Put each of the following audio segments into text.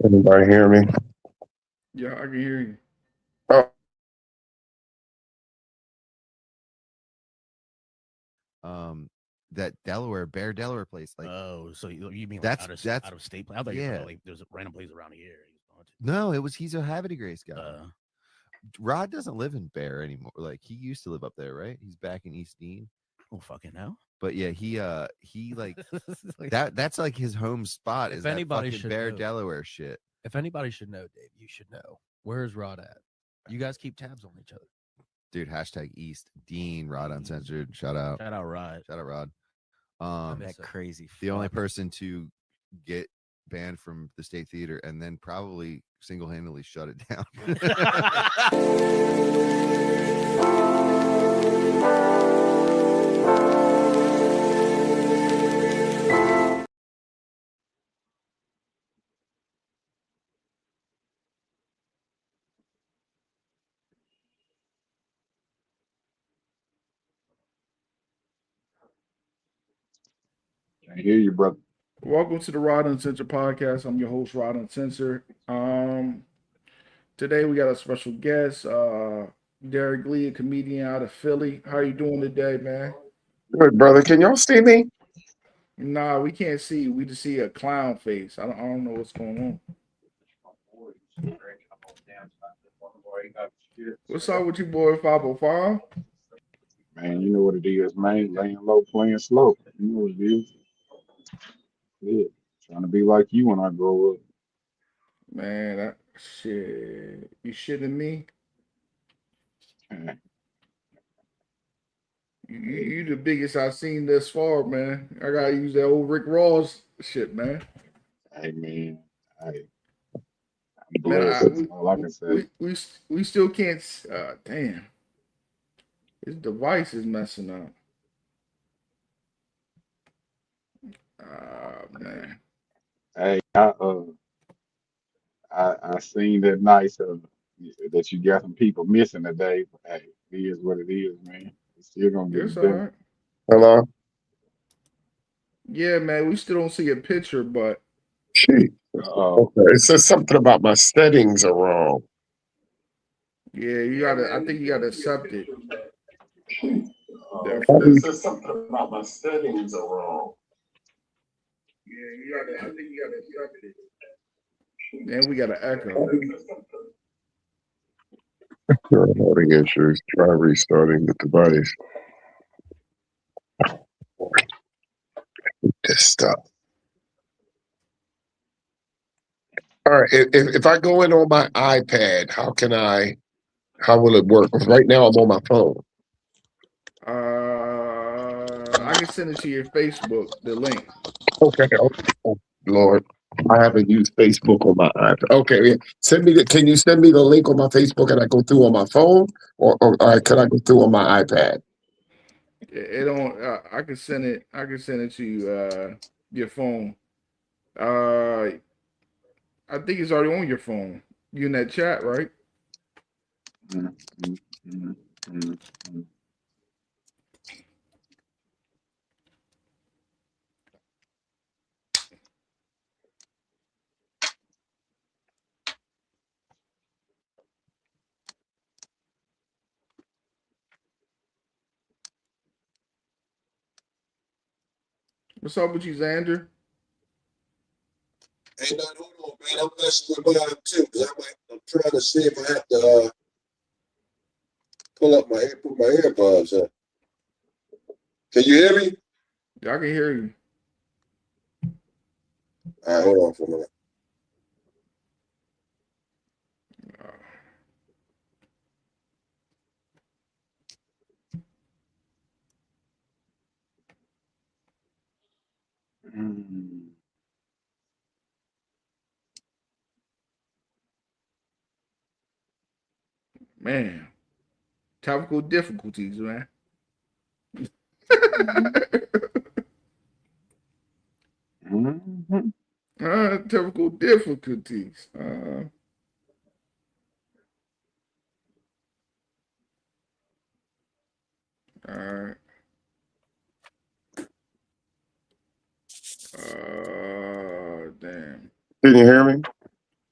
Anybody hear me? Yeah, I can hear you. Oh, Um, that Bear Delaware place. Like Oh, so you mean like that's out of state? I thought you were talking yeah. about like there's a random place around here. He's going to. No, he's a Havity Grace guy. Uh, Rod doesn't live in Bear anymore. Like he used to live up there, right? He's back in East Dean. oh fucking hell! But yeah, he like Like, that's like his home spot If is that anybody fucking should Bear know- Delaware shit. If anybody should know, Dave, you should know. Where's Rod at? You guys keep tabs on each other. Dude, hashtag East Dean Rod Uncensored. Shout out. shout out, Rod. Shout out Rod. miss That it. crazy. The only fuck. person to get banned from the State Theater and then probably single-handedly shut it down. I hear you, brother. Welcome to the Rod Uncensored podcast. I'm your host, Rod Uncensored. Today we got a special guest, Derek Lee, a comedian out of Philly. How you doing today, man? Good, brother. Can y'all see me? Nah, we can't see. We just see a clown face. I don't know what's going on. What's up with you, boy? 505? Man, you know what it is, man. Laying low, playing slow. You know what it is. Yeah. Trying to be like you when I grow up. Man, that shit. You shitting me? Man, You the biggest I've seen thus far, man. I gotta use that old Rick Ross shit, man. hey, man. Hey, I'm Man, blessed. That's all I can say. we still can't. Damn, his device is messing up. Man. Hey, I seen that nice that you got some people missing today. Hey, it is what it is, man. It's still gonna get It's it all done. right. Hello. Yeah, man, we still don't see a picture, but Gee. Okay. It says something about my settings are wrong. yeah, you gotta. I think you gotta accept it. It says something about my settings are wrong. Yeah, you gotta. I think you gotta accept it. Then we got an echo. Recording issues. Try restarting the device. This stuff. All right. If I go in on my iPad, how will it work? 'Cause right now I'm on my phone. I can send it to your Facebook, the link. Okay. Oh, Lord. I haven't used Facebook on my iPad. Okay, yeah. Can you send me the link on my Facebook and I go through on my phone? Or could I go through on my iPad? It don't. I can send it. I can send it to you. Your phone. Uh, I think it's already on your phone. You in that chat, right? What's up with you, Xander? Hey, no, hold on, man. I'm messing with mine too, because I'm trying to see if I have to put my AirPods in. Can you hear me? Yeah, I can hear you. All right, hold on for a minute. Man, technical difficulties, man. Technical difficulties. All right. Damn. Can you hear me?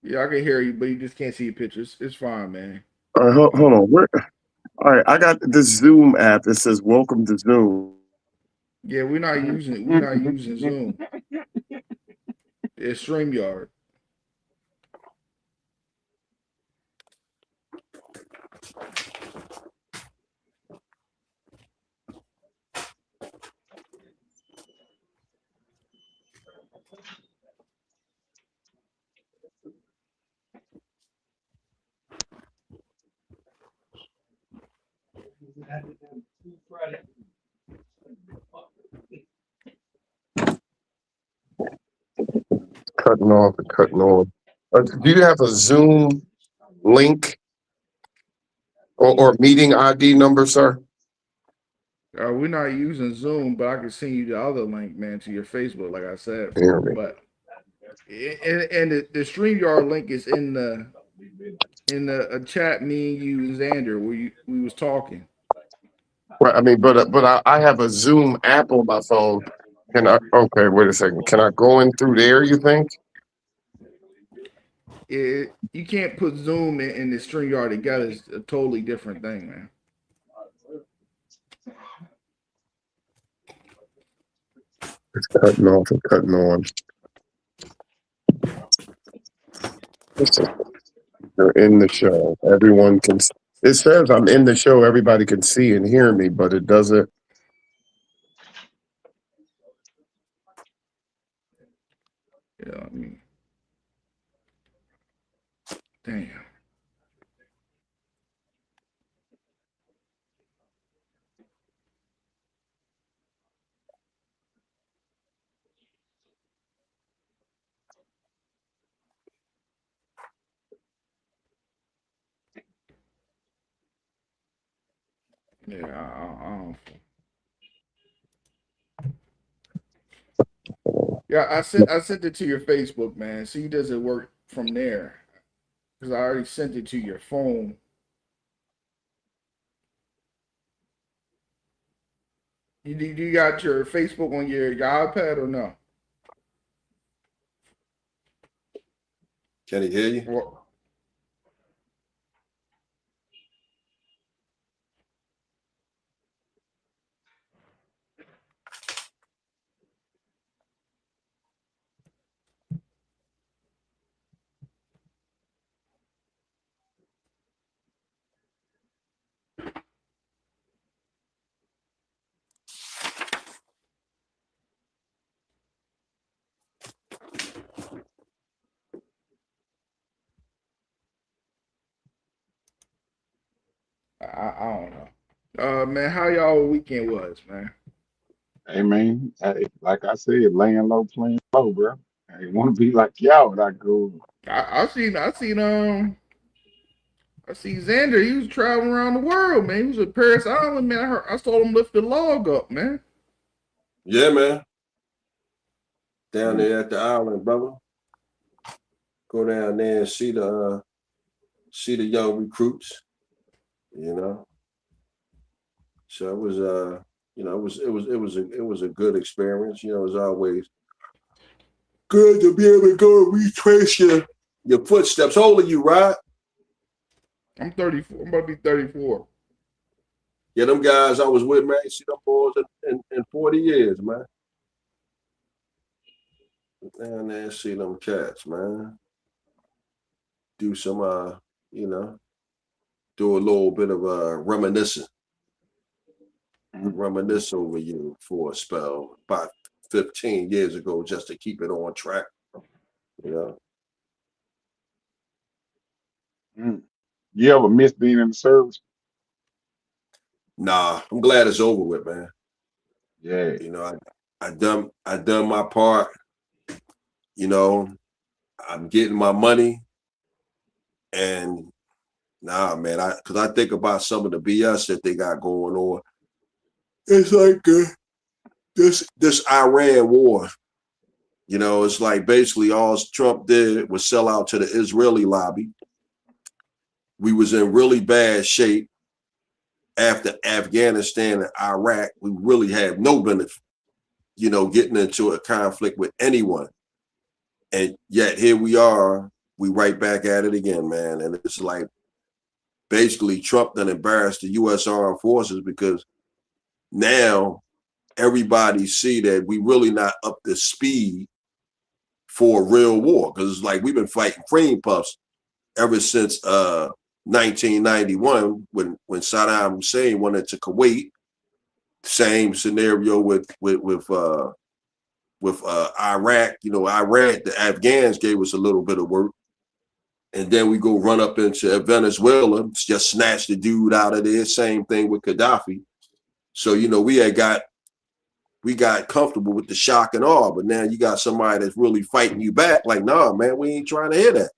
Yeah, I can hear you, but you just can't see your pictures. It's fine, man. All right, hold on. All right, I got this Zoom app. It says "Welcome to Zoom." Yeah, we're not using Zoom. It's StreamYard. Cutting off and cutting on. Do you have a Zoom link or meeting ID number, sir? We're not using Zoom, but I can send you the other link, man, to your Facebook, like I said. Hear me. But and the StreamYard link is in the a chat. Me and you and Xander, we was talking. Well, I mean, but I have a Zoom app on my phone. Can I? Okay, wait a second. Can I go in through there? You think? You can't put Zoom and the StreamYard together. It's a totally different thing, man. It's cutting off and cutting on. You're in the show. Everyone can. It says I'm in the show. Everybody can see and hear me, but it doesn't. Yeah, I mean, damn. Yeah, I don't. Yeah, I sent it to your Facebook, man. See, does it work from there? Because I already sent it to your phone. You got your Facebook on your iPad or no? Can he hear you? Well, I don't know. Man, how y'all weekend was, man? Hey man, like I said, laying low, playing low, bro. I want to be like y'all when I go. I see Xander. He was traveling around the world, man. He was at Paris Island, man. I saw him lift the log up, man. Yeah, man. Down there at the island, brother. Go down there and see the young recruits. You know. So it was it was a good experience. You know, it's always good to be able to go and retrace your footsteps. How old are you, Rod? I'm 34. I'm about to be 34. Yeah, them guys I was with, man. See them boys in 40 years, man. Down there and see them cats, man. Do some do a little bit of reminiscing. Reminisce over you for a spell about 15 years ago just to keep it on track. You know. You ever miss being in the service? Nah, I'm glad it's over with, man. Yeah. You know, I done my part. You know, I'm getting my money, and nah, man, because I think about some of the BS that they got going on. It's like this Iran war. You know, it's like basically all Trump did was sell out to the Israeli lobby. We was in really bad shape after Afghanistan and Iraq. We really had no benefit, you know, getting into a conflict with anyone. And yet here we are, we right back at it again, man. And it's like basically Trump done embarrassed the U.S. Armed Forces because now everybody see that we really not up to speed for a real war. Because it's like we've been fighting cream puffs ever since 1991 when Saddam Hussein went into Kuwait. Same scenario with Iraq. You know, Iraq, the Afghans gave us a little bit of work. And then we go run up into Venezuela, just snatch the dude out of there. Same thing with Gaddafi. So, you know, we got comfortable with the shock and awe, but now you got somebody that's really fighting you back. Like, nah, man, we ain't trying to hear that.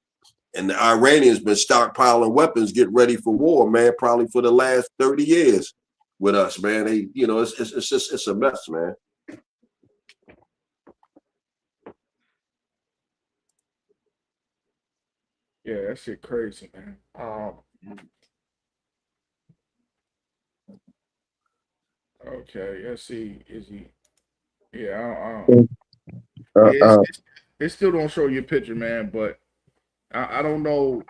And the Iranians been stockpiling weapons, get ready for war, man, probably for the last 30 years with us, man. They, you know, it's just it's a mess, man. Yeah, that shit crazy, man. Okay, let's see. Is he? Yeah, Uh, yeah, uh, it still don't show your picture, man. But I don't know.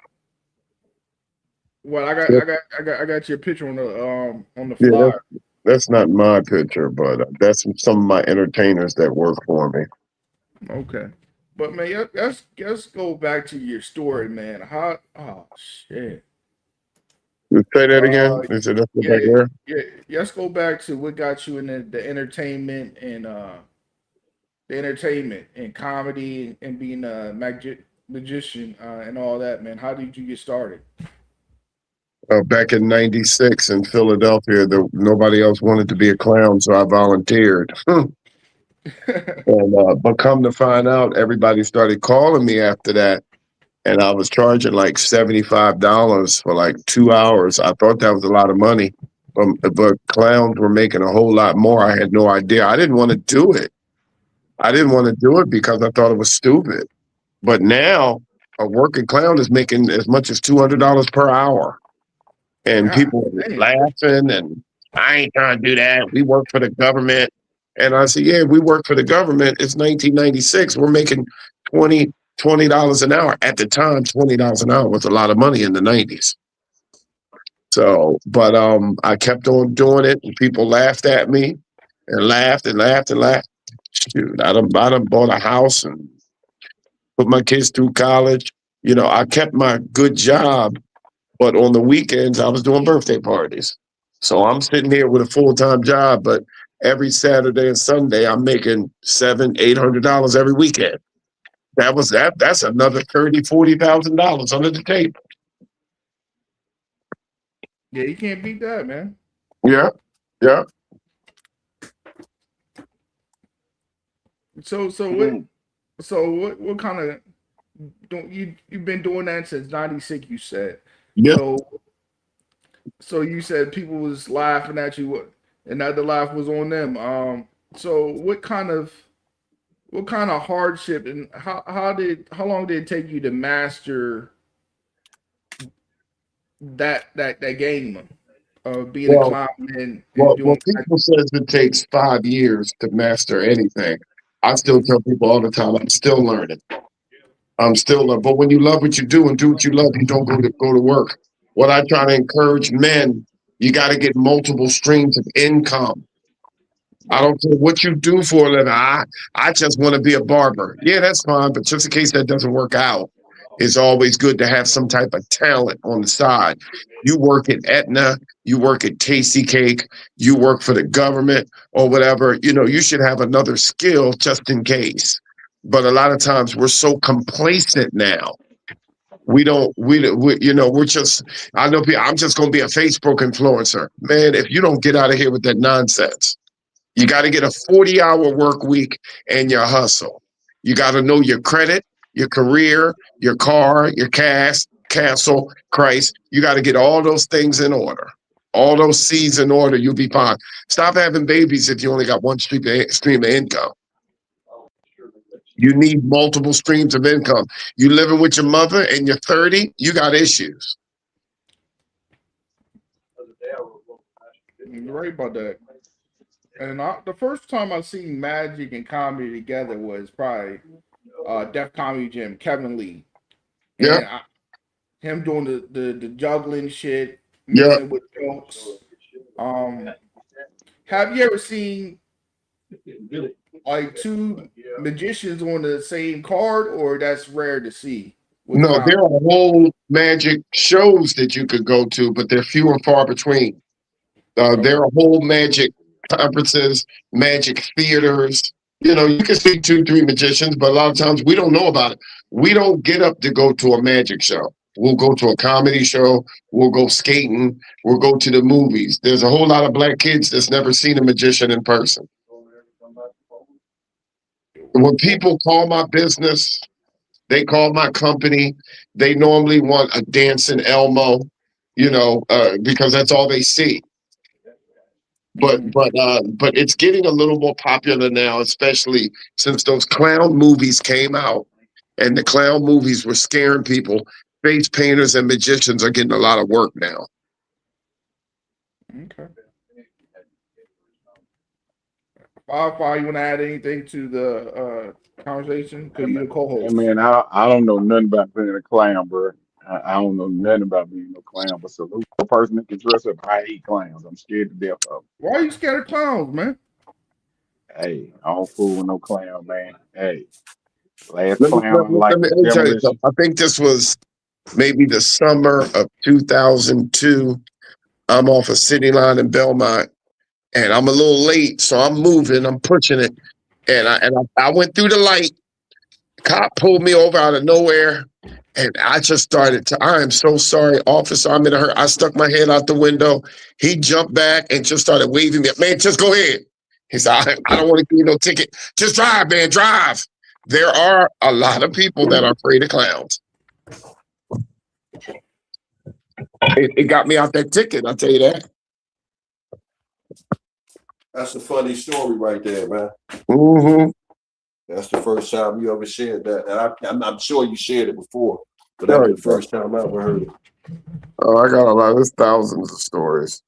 Well, I got your picture on the yeah, flyer. that's not my picture, but that's some of my entertainers that work for me. Okay, but man, let's go back to your story, man. How? Oh shit. You say that again? Is it up Yeah, back there? yeah. Let's go back to what got you in the entertainment and comedy and being a magician and all that, man. How did you get started? Back in '96 in Philadelphia, nobody else wanted to be a clown, so I volunteered. But come to find out, everybody started calling me after that, and I was charging like $75 for like 2 hours. I thought that was a lot of money, but clowns were making a whole lot more. I had no idea. I didn't want to do it. I didn't want to do it because I thought it was stupid. But now a working clown is making as much as $200 per hour. And God people were damn. laughing, and I ain't trying to do that. We work for the government. And I said, yeah, we work for the government. It's 1996. We're making $20 an hour. At the time, $20 an hour was a lot of money in the 90s. So, but I kept on doing it, and people laughed at me and laughed and laughed and laughed. Shoot, I done bought a house and put my kids through college. You know, I kept my good job, but on the weekends I was doing birthday parties. So I'm sitting here with a full-time job, but every Saturday and Sunday I'm making $700-800 every weekend. That's another $30,000-40,000 under the table. Yeah, you can't beat that, man. Yeah, yeah. So what kind of don't you've been doing that since '96? You said Yeah. so you said people was laughing at you, and that the laugh was on them. So what kind of hardship and how long did it take you to master that game of being a Well, clown and well, doing people says it takes 5 years to master anything. I still tell people all the time, I'm still learning. I'm still learning. But when you love what you do and do what you love, you don't go to work. What I try to encourage men, you got to get multiple streams of income. I don't care what you do for a living. I just want to be a barber. Yeah, that's fine. But just in case that doesn't work out, it's always good to have some type of talent on the side. You work at Aetna, you work at Tasty Cake, you work for the government or whatever. You know, you should have another skill just in case. But a lot of times we're so complacent now. We don't, we you know, we're just, I know people, I'm just going to be a Facebook influencer. Man, if you don't get out of here with that nonsense, you got to get a 40-hour work week and your hustle. You got to know your credit, your career, your car, your castle, Christ. You got to get all those things in order. All those C's in order, you'll be fine. Stop having babies if you only got one stream of income. You need multiple streams of income. You living with your mother and you're 30, you got issues. You're right about that. And the first time I seen magic and comedy together was probably Def Comedy Jam, Kevin Lee. Yeah. and him doing the juggling shit, Yeah. mixing with jokes. Have you ever seen like two magicians on the same card, or that's rare to see with No, clown? there are whole magic shows that you could go to, but they're few and far between. Okay. There are whole magic conferences, magic theaters. You know, you can see two, three magicians, but a lot of times we don't know about it. We don't get up to go to a magic show. We'll go to a comedy show. We'll go skating. We'll go to the movies. There's a whole lot of black kids that's never seen a magician in person. When people call my business, they call my company, they normally want a dancing Elmo, because that's all they see. Mhm. But it's getting a little more popular now, especially since those clown movies came out, and the clown movies were scaring people. Face painters and magicians are getting a lot of work now. Okay. Firefly, you want to add anything to the conversation? Because you're the Hey co-host. man, I don't know nothing about being a clown, bro. I don't know nothing about being a clown, but salute the person that can dress up. I hate clowns. I'm scared to death of them. Why are you scared of clowns, man? Hey, I don't fool with no clown, man. Hey, last Let me, clown let I me, let liked me, was let me tell you Demolition. something. I think this was maybe the summer of 2002. I'm off a city line in Belmont, and I'm a little late, so I'm moving, I'm pushing it, and I went through the light. Cop pulled me over out of nowhere, and I just started to. I am so sorry, officer. I'm in a hurry. I stuck my head out the window. He jumped back and just started waving me. Man, just go ahead. He said, I don't want to give you no ticket. Just drive, man, drive. There are a lot of people that are afraid of clowns. It got me out that ticket, I'll tell you that. That's a funny story right there, man. Mm-hmm. That's the first time you ever shared that. And I'm sure you shared it before, but that Oh, was the first time I ever heard it. I got a lot. There's thousands of stories.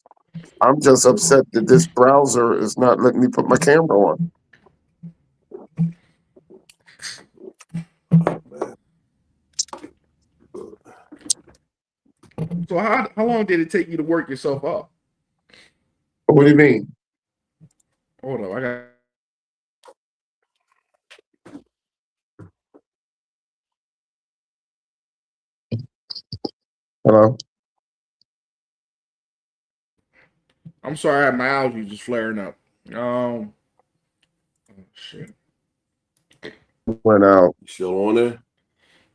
I'm just upset that this browser is not letting me put my camera on. So how long did it take you to work yourself up? What do you mean? Hold on, I got. Hello? I'm sorry, I had my allergies just flaring up. Oh, shit. Went out. You still on there?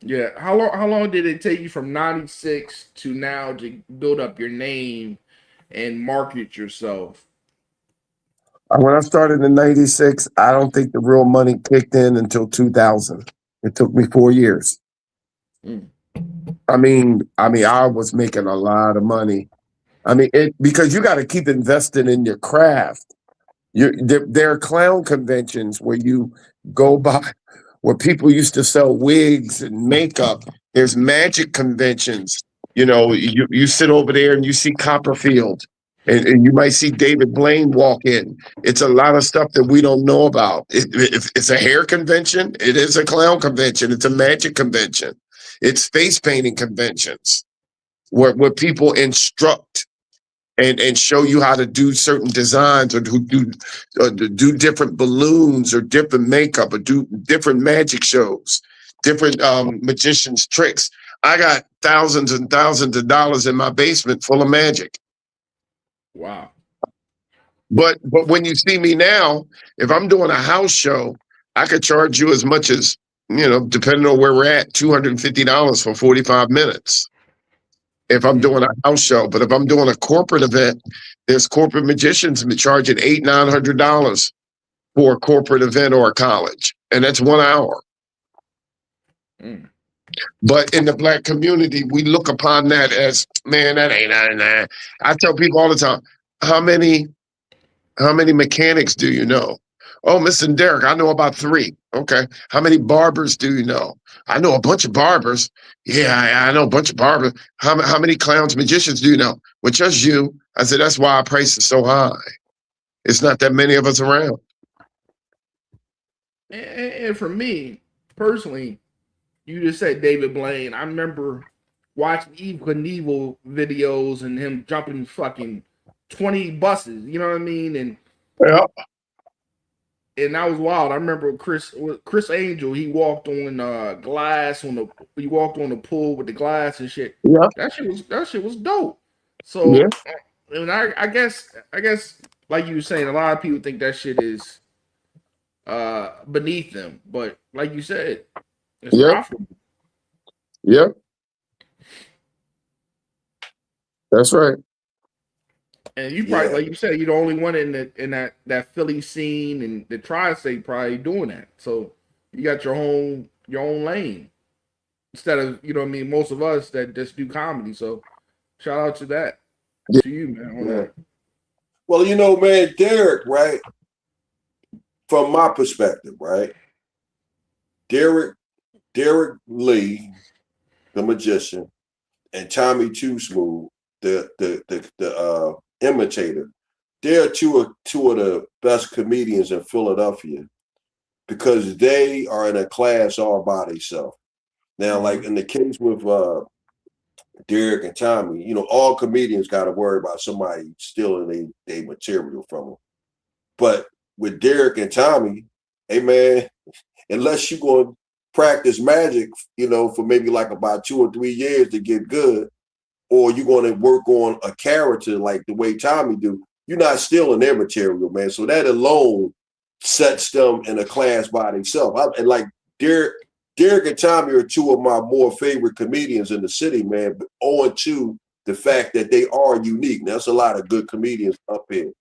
Yeah. How long did it take you from 96 to now to build up your name and market yourself? When I started in '96, I don't think the real money kicked in until 2000. It took me 4 years. Mm. I was making a lot of money. Because you got to keep investing in your craft. There are clown conventions where you go by, where people used to sell wigs and makeup. There's magic conventions. You sit over there and you see Copperfield, and you might see David Blaine walk in. It's a lot of stuff that we don't know about. It's a hair convention. It is a clown convention. It's a magic convention. It's face painting conventions where people instruct and show you how to do certain designs or do different balloons or different makeup or do different magic shows, different magicians tricks. I got thousands and thousands of dollars in my basement full of magic. Wow. But when you see me now, if I'm doing a house show, I could charge you as much as, depending on where we're at, $250 for 45 minutes. If I'm doing a house show, but if I'm doing a corporate event, there's corporate magicians charging $800-900 for a corporate event or a college, and that's 1 hour. Mm. But in the black community, we look upon that as, man, that ain't that. I tell people all the time, how many mechanics do you know? Oh, Mr. Derek, I know about 3. Okay. How many barbers do you know? I know a bunch of barbers. Yeah, I know a bunch of barbers. How many clowns, magicians do you know? Well, just you. I said, that's why our price is so high. It's not that many of us around. And for me personally, you just said David Blaine. I remember watching Eve Knievel videos and him jumping fucking 20 buses. You know what I mean? Yeah. And that was wild. I remember Chris Angel. He walked on glass he walked on the pool with the glass and shit. Yeah. That shit was dope. Yeah. So, and I guess like you were saying, a lot of people think that shit is beneath them, but like you said, it's Yep. profitable. Yep. That's right. And you probably, Yeah. like you said, you're the only one in that Philly scene and the tri-state probably doing that. So you got your own lane instead of, you know what I mean, most of us that just do comedy. So shout out to that. Yeah. To you, man, on Yeah. that. Well, man, Derek, right? From my perspective, right? Derek Lee, the magician, and Tommy Too Smooth, the imitator. They're two of the best comedians in Philadelphia because they are in a class all by themselves. Now, like in the case with Derek and Tommy, all comedians got to worry about somebody stealing their material from them. But with Derek and Tommy, hey man, unless you're going to practice magic, for maybe like about 2 or 3 years to get good, or you're going to work on a character like the way Tommy do, you're not stealing their material, man. So that alone sets them in a class by themselves. And like Derek and Tommy are two of my more favorite comedians in the city, man, but owing to the fact that they are unique. Now, there's a lot of good comedians up here.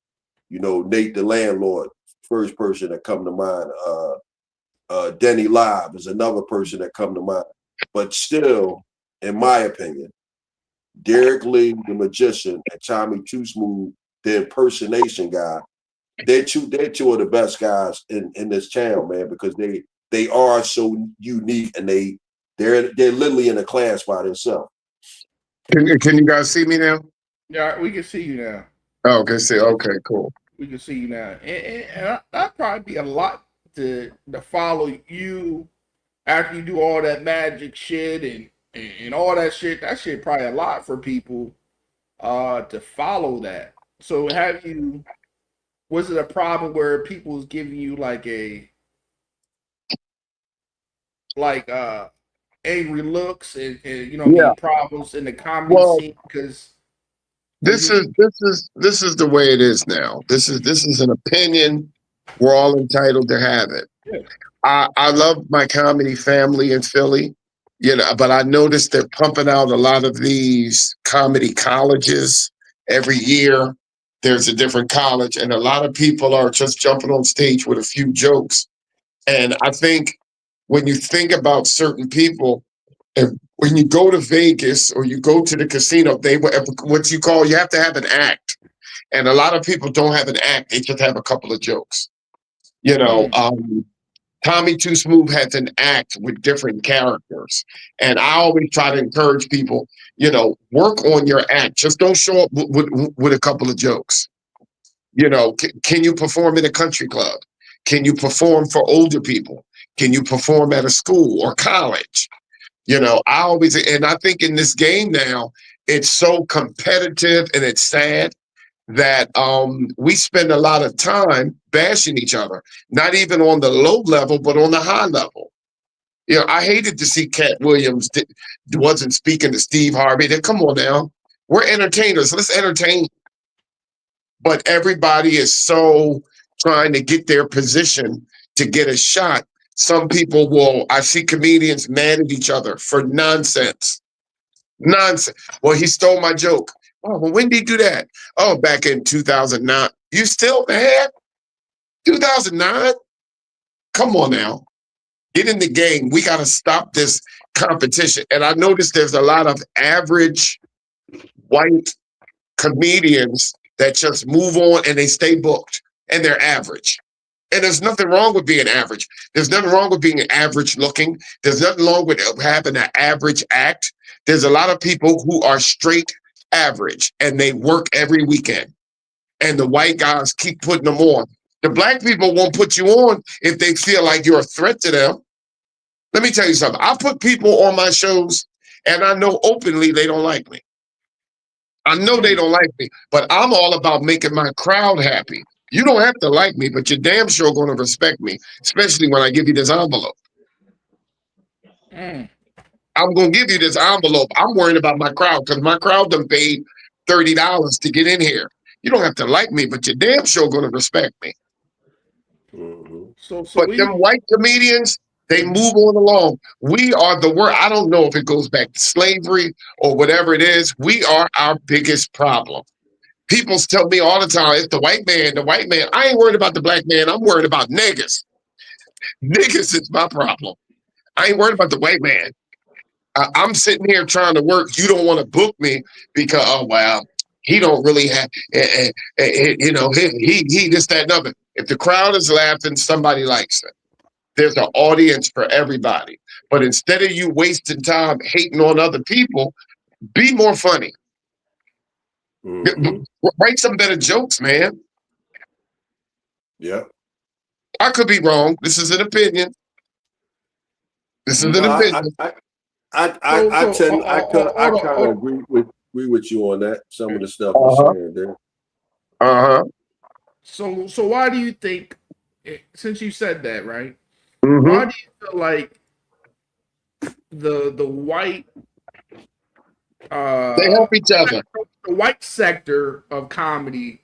Nate the Landlord, first person that come to mind. Denny Live is another person that come to mind. But still, in my opinion, Derek Lee, the magician, and Tommy Too Smooth, the impersonation guy, they're two of the best guys in this channel, man, because they are so unique and they're literally in a class by themselves. Can you guys see me now? Yeah, we can see you now. Oh, okay. See. Okay. Cool. We can see you now. And that'd probably be a lot to follow you after you do all that magic shit and all that shit. That shit probably a lot for people to follow that. So was it a problem where people was giving you like angry looks and Yeah. problems in the comedy Well, scene? Because this is the way it is now. This is an opinion. We're all entitled to have it. Yeah. I love my comedy family in Philly, but I noticed they're pumping out a lot of these comedy colleges every year. There's a different college, and a lot of people are just jumping on stage with a few jokes. And I think when you think about certain people, and when you go to Vegas or you go to the casino, you have to have an act. And a lot of people don't have an act; they just have a couple of jokes. Tommy Too Smooth has an act with different characters. And I always try to encourage people, work on your act. Just don't show up with a couple of jokes. Can you perform in a country club? Can you perform for older people? Can you perform at a school or college? I think in this game now, it's so competitive and it's sad that we spend a lot of time bashing each other, not even on the low level, but on the high level. I hated to see Cat Williams wasn't speaking to Steve Harvey. Come on now. We're entertainers. Let's entertain. But everybody is so trying to get their position to get a shot. Some people I see comedians mad at each other for nonsense. Nonsense. Well, he stole my joke. Oh, well, when did he do that? Oh, back in 2009. You still mad? 2009? Come on now. Get in the game. We got to stop this competition. And I noticed there's a lot of average white comedians that just move on and they stay booked and they're average. And there's nothing wrong with being average. There's nothing wrong with being average looking. There's nothing wrong with having an average act. There's a lot of people who are straight average and they work every weekend. And the white guys keep putting them on. The black people won't put you on if they feel like you're a threat to them. Let me tell you something. I put people on my shows, and I know openly they don't like me. I know they don't like me, but I'm all about making my crowd happy. You don't have to like me, but you're damn sure going to respect me, especially when I give you this envelope. Mm. I'm going to give you this envelope. I'm worrying about my crowd because my crowd done paid $30 to get in here. You don't have to like me, but you're damn sure going to respect me. Mhm. So But them white comedians, they move on along. We are the worst. I don't know if it goes back to slavery or whatever it is. We are our biggest problem. People tell me all the time, it's the white man, the white man. I ain't worried about the black man. I'm worried about niggas. Niggas is my problem. I ain't worried about the white man. I'm sitting here trying to work. You don't want to book me because, oh, well, he don't really have, you know, he this, that, and other. If the crowd is laughing, somebody likes it. There's an audience for everybody. But instead of you wasting time hating on other people, be more funny. Mhm. Write some better jokes, man. Yeah. I could be wrong. This is an opinion. This is an No, opinion. I kind of agree with you on that. Some of the stuff you're saying there. Uh-huh. So why do you think, since you said that, right? Mm-hmm. Why do you feel like the white They help each other. the white sector of comedy,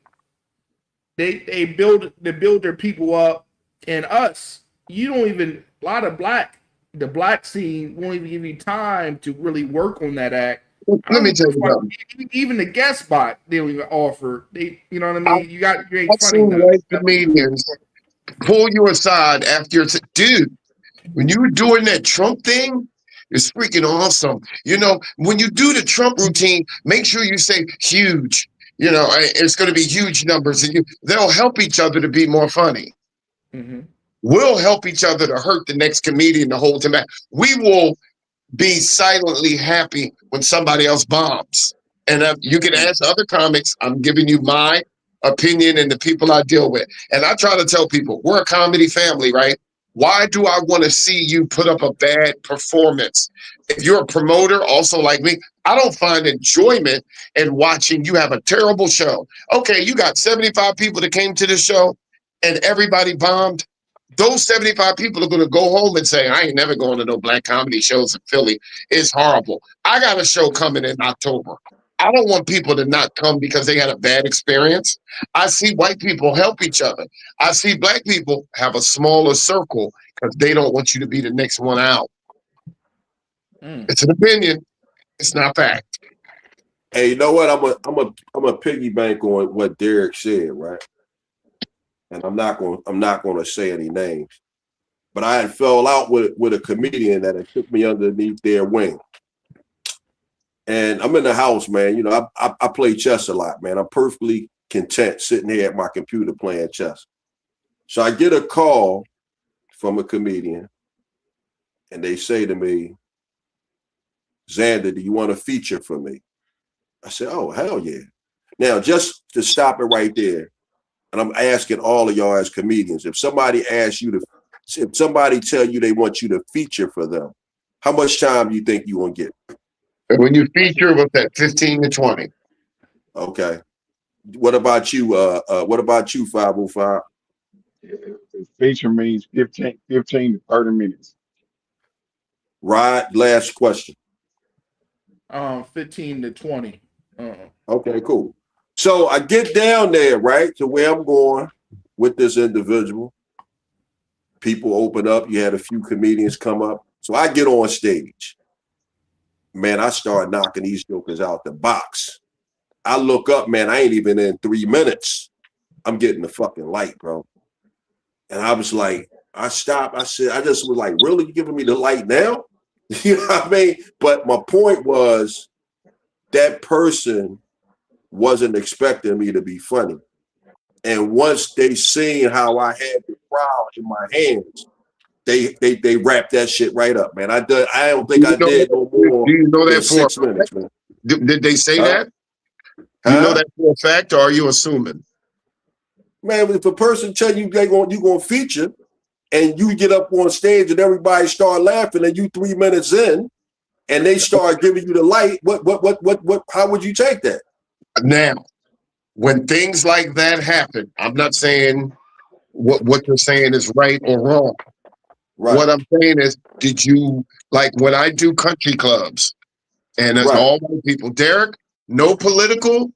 they build their people up, and us, you don't even, a lot of the black scene won't even give you time to really work on that act. Let me tell you something. Even the guest spot they don't even offer. You know what I mean? You ain't I've funny seen enough. white comedians pull you aside after you're, dude, when you were doing that Trump thing, it's freaking awesome. You know, when you do the Trump routine, make sure you say huge. You know, it's going to be huge numbers, and they'll help each other to be more funny. Mm-hmm. We'll help each other to hurt the next comedian to hold him back. We will be silently happy when somebody else bombs. And you can ask other comics. I'm giving you my opinion and the people I deal with. And I try to tell people, we're a comedy family, right? Why do I want to see you put up a bad performance? If you're a promoter, also like me, I don't find enjoyment in watching you have a terrible show. Okay, you got 75 people that came to the show and everybody bombed. Those 75 people are going to go home and say, I ain't never going to no black comedy shows in Philly. It's horrible. I got a show coming in October. I don't want people to not come because they had a bad experience. I see white people help each other. I see black people have a smaller circle because they don't want you to be the next one out. It's an opinion. It's not fact. Hey, you know what? I'm a piggy bank on what Derek said, right? And I'm not gonna say any names. But I had fell out with a comedian that had took me underneath their wing. And I'm in the house, man. You know, I play chess a lot, man. I'm perfectly content sitting here at my computer playing chess. So I get a call from a comedian, and they say to me, Xander, do you want a feature for me? I said, oh, hell yeah. Now, just to stop it right there, and I'm asking all of y'all as comedians, if somebody tell you they want you to feature for them, how much time do you think you gonna get? And when you feature, what's that, 15 to 20? Okay. What about you? What about you, 505? Feature means 15 to 30 minutes. Rod, last question. 15 to 20. Okay, cool. So I get down there, right, to where I'm going with this individual. People open up. You had a few comedians come up. So I get on stage. Man, I start knocking these jokers out the box. I look up, man, I ain't even in 3 minutes. I'm getting the fucking light, bro. And I was like, I stopped. I said, I just was like, really? You giving me the light now? You know what I mean? But my point was that person wasn't expecting me to be funny. And once they seen how I had the crowd in my hands, they wrapped that shit right up, man. I don't think I did no more Do you know than that for 6 minutes, man. Did they say that? Huh? You know that for a fact, or are you assuming? Man, if a person tell you you gonna feature, and you get up on stage and everybody start laughing and you 3 minutes in and they start giving you the light, what how would you take that? Now, when things like that happen, I'm not saying what you're saying is right or wrong. Right. What I'm saying is, did you, like when I do country clubs and it's Right. all white people, Derek, no political,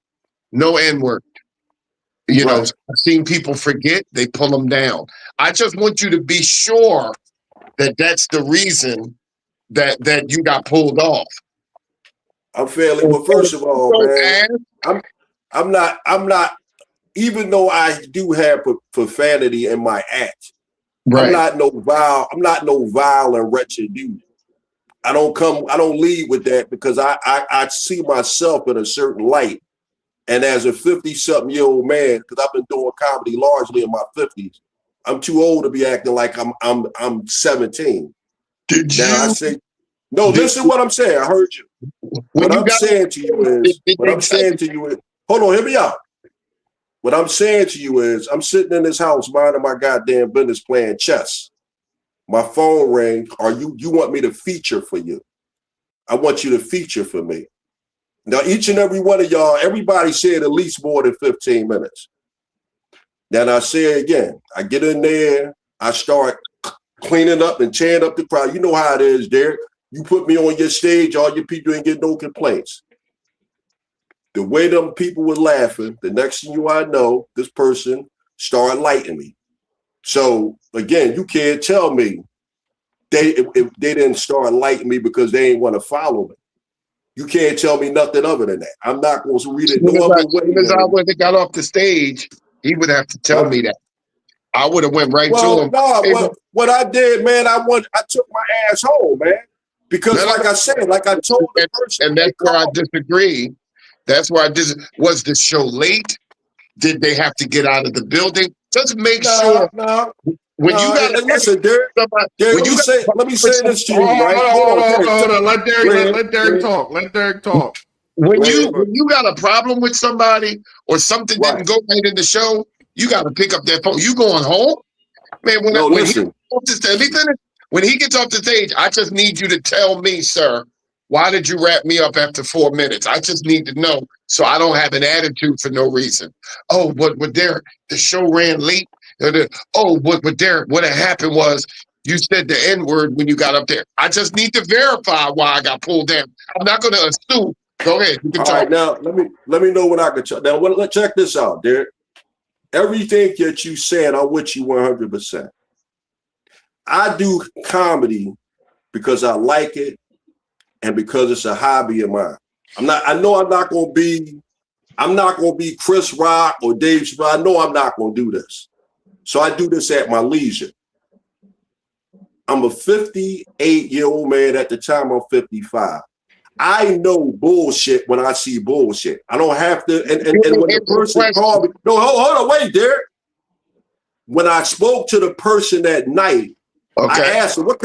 no N-word. You know, Right. I've seen people forget, they pull them down. I just want you to be sure that that's the reason that you got pulled off. I'm fairly, but first of all, So man, ask, I'm not, even though I do have profanity in my act, I'm right. not no vile and wretched dude. I don't lead with that because I see myself in a certain light. And as a 50-something-year-old man, because I've been doing comedy largely in my 50s, I'm too old to be acting like I'm 17. Did Now I you, say, no, listen what I'm saying. I heard you. when What you I'm got, saying to you is, did what they I'm tell saying you? to you is, hold on, hear me out. What I'm saying to you is, I'm sitting in this house minding my goddamn business playing chess. My phone rings. You want me to feature for you? I want you to feature for me. Now, each and every one of y'all, everybody said at least more than 15 minutes. Then I say again, I get in there, I start cleaning up and tearing up the crowd. You know how it is, Derek. You put me on your stage, all your people ain't get no complaints. The way them people were laughing, the next thing I know, this person started lighting me. So again, you can't tell me if they didn't start liking me because they ain't want to follow me. You can't tell me nothing other than that. I'm not going to read it no other way. As soon as I would have got off the stage, he would have to tell me that. I would have went right to Well, him. no, Hey, what I did, man, I took my ass home, man. Because like I said, like I told the person, and that's where I disagree. That's where was the show late? Did they have to get out of the building? Just make sure when you got to listen, Derek, when you let me say this to you, Hold right? on. Let Derek talk. Let Derek talk. when you got a problem with somebody or something Right. didn't go right in the show, you got to pick up that phone. You going home, man? When he gets off the stage, I just need you to tell me, sir, why did you wrap me up after 4 minutes? I just need to know so I don't have an attitude for no reason. Oh, but Derek, the show ran late. Oh, but Derek, what had happened was you said the N-word when you got up there. I just need to verify why I got pulled down. I'm not going to assume. Go ahead. You can talk. All right, now let me know what I can check. Now, let's check this out, Derek. Everything that you said, I'm with you 100%. I do comedy because I like it and because it's a hobby of mine. I'm not gonna be Chris Rock or Dave Chappelle. I know I'm not gonna do this. So I do this at my leisure. I'm a 58-year-old man at the time I'm 55. I know bullshit when I see bullshit. I don't have to, and when the person called me, no, hold on, wait, Derek. When I spoke to the person that night, I asked her, what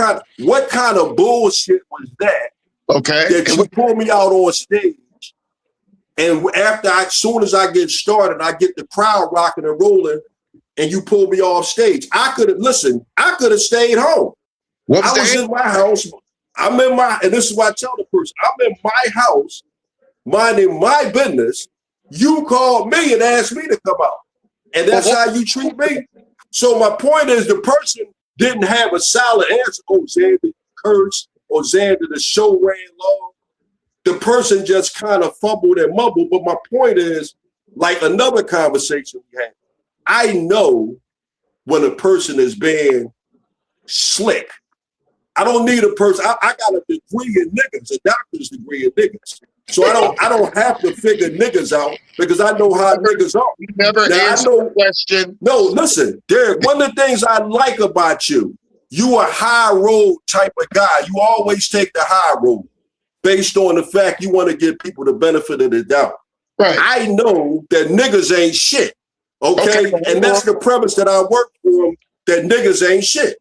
kind of bullshit was that? Okay. That you pulled me out on stage. And as soon as I get started, I get the crowd rocking and rolling, and you pull me off stage. I could have stayed home. I was in my house. And this is what I tell the person, I'm in my house, minding my business. You called me and asked me to come out. And that's how you treat me. So my point is the person didn't have a solid answer. Oh, Xander cursed, or Xander, the show ran long. The person just kind of fumbled and mumbled. But my point is, like another conversation we had, I know when a person is being slick. I don't need a person. I got a degree in niggas, a doctor's degree in niggas. So I don't have to figure niggas out because I know how niggas are. You never answered the question. No, listen, Derek, one of the things I like about you a high road type of guy. You always take the high road based on the fact you want to give people the benefit of the doubt. Right. I know that niggas ain't shit. Okay? And that's the premise that I work for, that niggas ain't shit.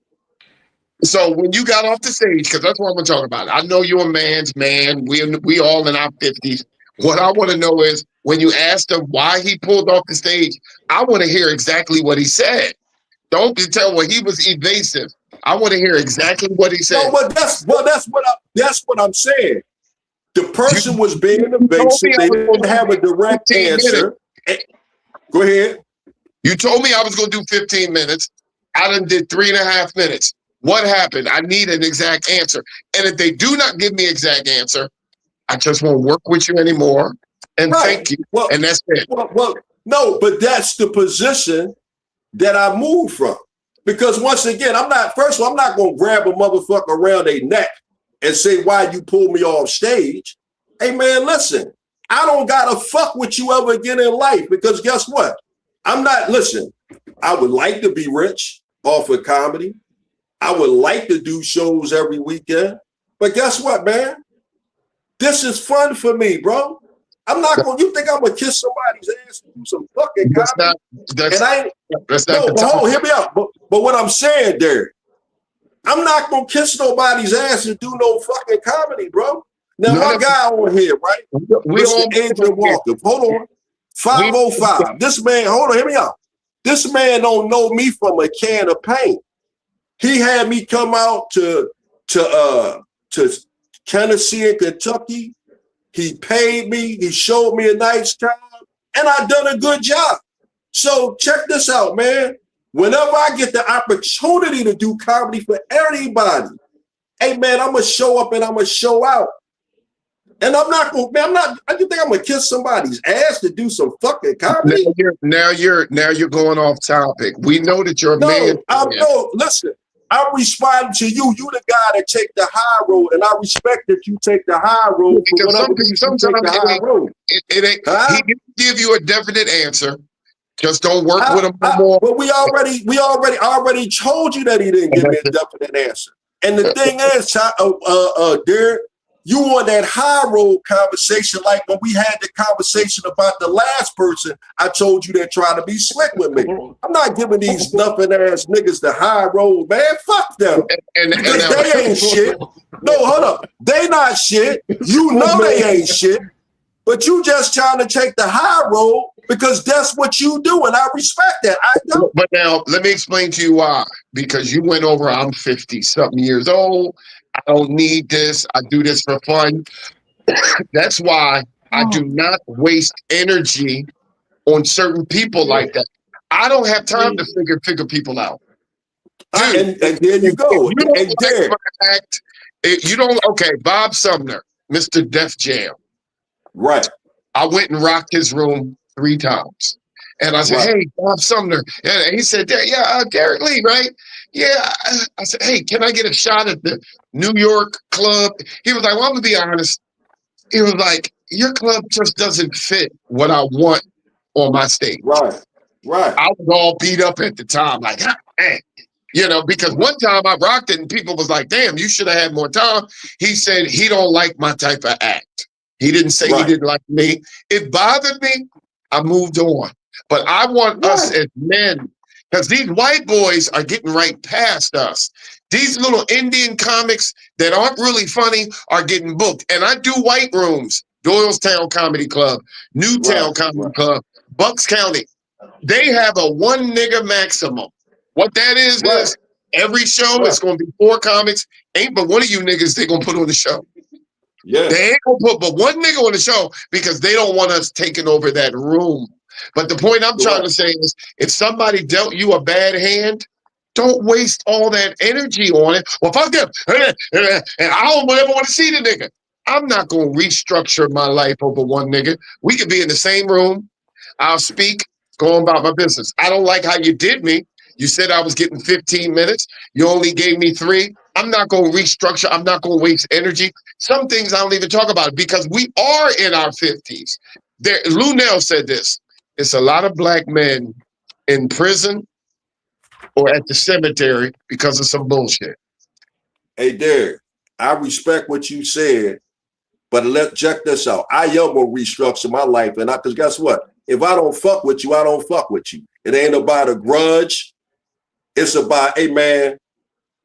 So when you got off the stage, because that's what I'm going to talk about. I know you're a man's man. We all in our 50s. What I want to know is when you asked him why he pulled off the stage, I want to hear exactly what he said. Don't you tell what he was evasive. I want to hear exactly what he said. No, but that's what I'm saying. The person was being told me evasive. I They was didn't gonna have a do direct 15 answer. Go ahead. You told me I was going to do 15 minutes. I done did 3.5 minutes. What happened? I need an exact answer. And if they do not give me exact answer, I just won't work with you anymore. And thank you. Well, and that's it. Well, no, but that's the position that I moved from. Because once again, I'm not going to grab a motherfucker around their neck and say, why you pull me off stage? Hey, man, listen, I don't got to fuck with you ever again in life because guess what? Listen, I would like to be rich off of comedy. I would like to do shows every weekend. But guess what, man? This is fun for me, bro. You think I'm going to kiss somebody's ass and do some fucking comedy? Hear me out. But what I'm saying, Derek, I'm not going to kiss nobody's ass and do no fucking comedy, bro. Now, my guy on here, right? Mr. Adrian Walker. Hold on. 505. This man, hold on, hear me out. This man don't know me from a can of paint. He had me come out to Tennessee and Kentucky. He paid me. He showed me a nice time, and I done a good job. So check this out, man. Whenever I get the opportunity to do comedy for anybody, hey man, I'm gonna show up and I'm gonna show out. And I just think I'm gonna kiss somebody's ass to do some fucking comedy. Now you're going off topic. We know that you're a man. Listen, I respond to you. You the guy that take the high road, and I respect that you take the high road. Because sometimes it ain't. He didn't give you a definite answer. Just don't work with him no more. But I already told you that he didn't give me a definite answer. And the thing is, Derek, you on that high road conversation, like when we had the conversation about the last person I told you that tried to be slick with me. I'm not giving these nothing ass niggas the high road, man. Fuck them. Because they ain't shit. No, hold up. They not shit. You know they ain't shit. But you just trying to take the high road because that's what you do, and I respect that. I don't. But now, let me explain to you why. Because you went over, I'm 50-something years old. I don't need this. I do this for fun. That's why I do not waste energy on certain people like that. I don't have time to figure people out. Dude, and there you go. You don't like my act. You don't. Okay, Bob Sumner, Mr. Def Jam. Right. I went and rocked his room 3 times. And I said, hey, Bob Sumner. And he said, Derek Lee, right? Yeah. I said, hey, can I get a shot at the New York club? He was like, well, I'm going to be honest. He was like, your club just doesn't fit what I want on my stage. Right. I was all beat up at the time, like, hey. Because one time I rocked it and people was like, damn, you should have had more time. He said he don't like my type of act. He didn't say he didn't like me. It bothered me. I moved on. But I want us as men, because these white boys are getting right past us. These little Indian comics that aren't really funny are getting booked. And I do white rooms, Doylestown Comedy Club, Newtown Comedy Club, Bucks County. They have a 1 nigga maximum. What that is every show is going to be 4 comics. Ain't but one of you niggas they going to put on the show. Yeah. They ain't gonna put but one nigga on the show because they don't want us taking over that room. But the point I'm trying to say is if somebody dealt you a bad hand, don't waste all that energy on it. Well, fuck them. And I don't ever want to see the nigga. I'm not gonna restructure my life over one nigga. We could be in the same room. I'll speak, go on about my business. I don't like how you did me. You said I was getting 15 minutes. You only gave me 3. I'm not going to restructure. I'm not going to waste energy. Some things I don't even talk about because we are in our 50s. Lou Nell said this. It's a lot of black men in prison or at the cemetery because of some bullshit. Hey, Derek, I respect what you said, but check this out. I am going to restructure my life. And because guess what? If I don't fuck with you, I don't fuck with you. It ain't about a grudge. It's about, hey, man,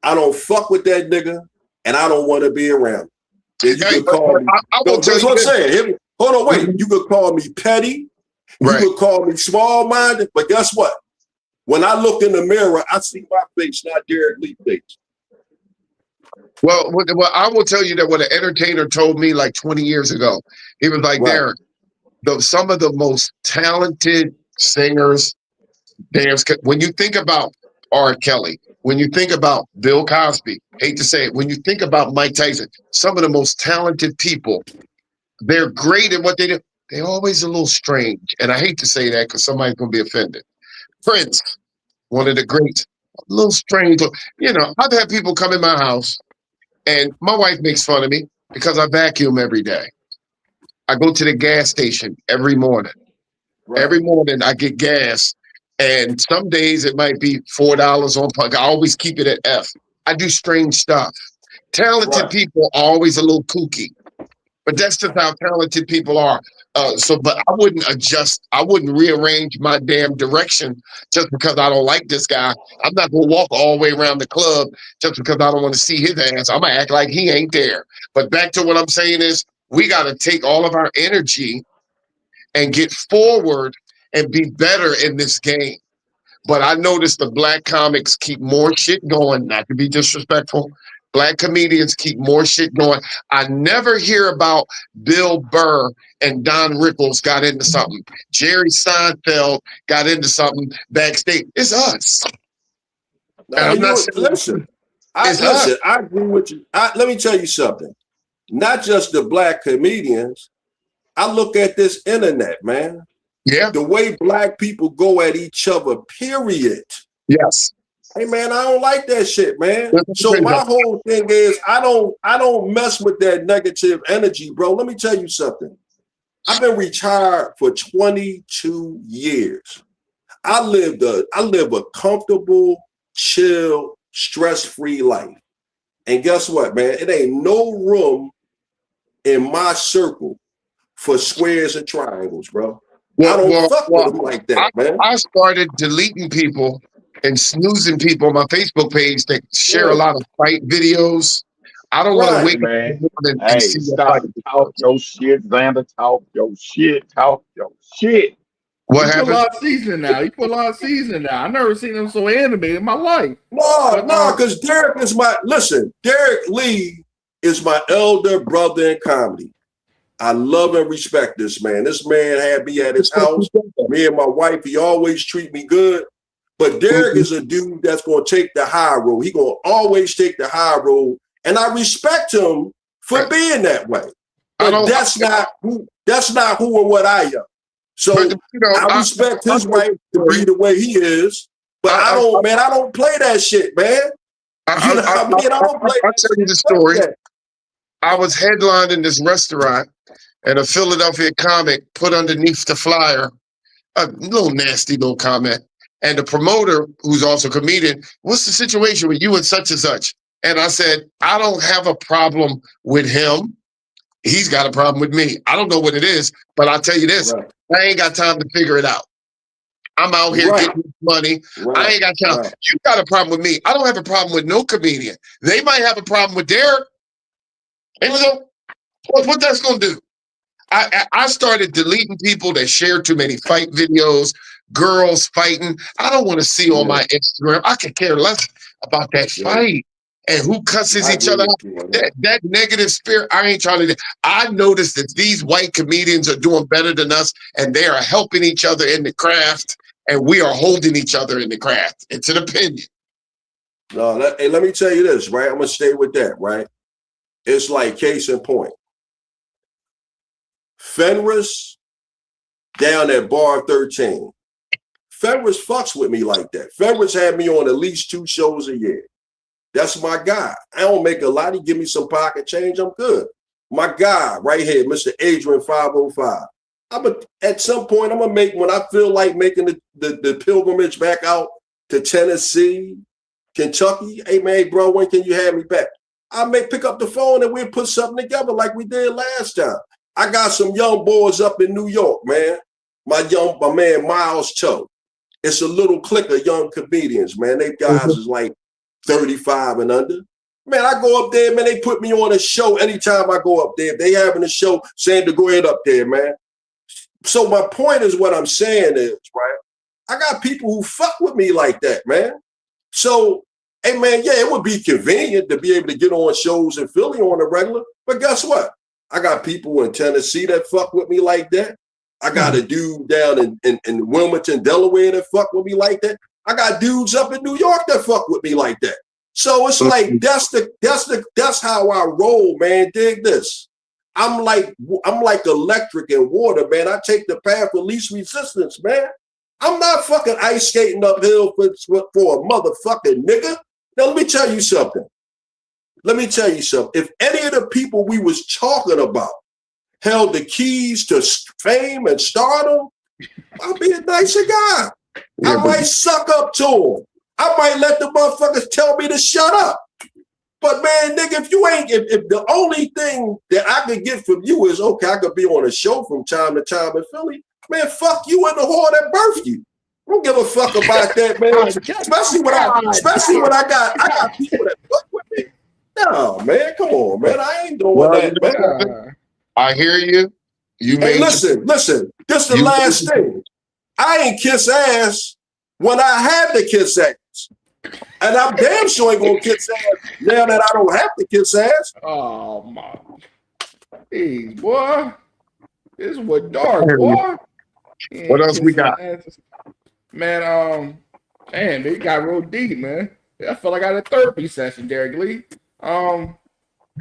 I don't fuck with that nigga, and I don't want to be around. You could call me. That's what I'm saying. Hold on, wait. You could call me petty. You could call me small-minded, but guess what? When I look in the mirror, I see my face, not Derek Lee's face. Well, I will tell you that what an entertainer told me like 20 years ago. He was like, Right. Derek, some of the most talented singers, dance. When you think about R. Kelly, when you think about Bill Cosby, hate to say it, when you think about Mike Tyson, some of the most talented people, they're great at what they do. They're always a little strange. And I hate to say that because somebody's going to be offended. Prince, one of the greats, a little strange. You know, I've had people come in my house and my wife makes fun of me because I vacuum every day. I go to the gas station every morning. Right. Every morning I get gas, and some days it might be $4 on pump. I always keep it at F. I do strange stuff. Talented Right. people are always a little kooky, but that's just how talented people are. But I wouldn't adjust. I wouldn't rearrange my damn direction just because I don't like this guy. I'm not gonna walk all the way around the club just because I don't want to see his ass. I'm gonna act like he ain't there. But back to what I'm saying is, we got to take all of our energy and get forward and be better in this game. But I noticed the black comics keep more shit going, not to be disrespectful. Black comedians keep more shit going. I never hear about Bill Burr and Don Rickles got into something. Jerry Seinfeld got into something backstage. It's us. No, And I'm not saying listen. I agree with you. Let me tell you something. Not just the black comedians. I look at this internet, man. Yeah. The way black people go at each other, period. Yes. Hey man, I don't like that shit, man. So my whole thing is I don't mess with that negative energy, bro. Let me tell you something. I've been retired for 22 years. I live a comfortable, chill, stress-free life. And guess what, man? It ain't no room in my circle for squares and triangles, bro. I don't fuck with them like that, man. I started deleting people and snoozing people on my Facebook page that share a lot of fight videos. I don't want to wake up in the morning and see the stop. fight. Talk your shit, Xander. Talk your shit. Talk your shit. What He put a happened? lot of seasoning now. He put a lot of seasoning now. I never seen him so animated in my life. No, because Derek is Derek Lee is my elder brother in comedy. I love and respect this man. This man had me at his house. Me and my wife, he always treat me good. But Derek is a dude that's going to take the high road. He going to always take the high road. And I respect him for being that way. But that's not who and what I am. So I respect his right to be the way he is. But I don't play that shit, man. You know what I mean? I don't play that shit. I'll tell you the story. I was headlining this restaurant, and a Philadelphia comic put underneath the flyer a little nasty little comment. And the promoter, who's also a comedian, what's the situation with you and such and such? And I said, I don't have a problem with him. He's got a problem with me. I don't know what it is, but I'll tell you this. I ain't got time to figure it out. I'm out here getting money. I ain't got time. You got a problem with me. I don't have a problem with no comedian. They might have a problem with Derek. And you know, what that's going to do? I started deleting people that share too many fight videos, girls fighting. I don't want to see on my Instagram. I could care less about that fight and who cusses each other out. That negative spirit, I ain't trying to. I noticed that these white comedians are doing better than us, and they are helping each other in the craft, and we are holding each other in the craft. It's an opinion. No, let me tell you this, right? I'm going to stay with that, right? It's like case in point. Fenris down at bar 13. Fenris fucks with me like that. Fenris had me on at least 2 shows a year. That's my guy. I don't make a lot. He give me some pocket change. I'm good. My guy right here, Mr. Adrian 505. At some point, I'm gonna make, when I feel like making the pilgrimage back out to Tennessee, Kentucky. Hey man, bro, when can you have me back? I may pick up the phone and we'll put something together like we did last time. I got some young boys up in New York, man. My man Miles Cho. It's a little clique of young comedians, man. They guys is like 35 and under. Man, I go up there, man. They put me on a show anytime I go up there. If they having a show, saying to go ahead up there, man. So my point is, what I'm saying is, right? I got people who fuck with me like that, man. So, hey, man, yeah, it would be convenient to be able to get on shows in Philly on a regular, but guess what? I got people in Tennessee that fuck with me like that. I got a dude down in Wilmington, Delaware that fuck with me like that. I got dudes up in New York that fuck with me like that. So it's like that's how I roll, man. Dig this. I'm like electric and water, man. I take the path of least resistance, man. I'm not fucking ice skating uphill for a motherfucking nigga. Now let me tell you something. If any of the people we was talking about held the keys to fame and stardom, I'll be a nicer guy. I might suck up to them. I might let the motherfuckers tell me to shut up. But man, nigga, if the only thing that I could get from you is, okay, I could be on a show from time to time in Philly, man, fuck you and the whore that birthed you. I don't give a fuck about that, man. Especially when I got people that fuck with me. No, man, come on, man. I ain't doing that, man. I hear you. Hey, listen. This is the last thing. I ain't kiss ass when I had to kiss ass. And I'm damn sure ain't gonna kiss ass now that I don't have to kiss ass. Oh my, hey boy, this was dark, boy. What else we got? Man, man, they got real deep, man. I felt like I had a therapy session, Derek Lee.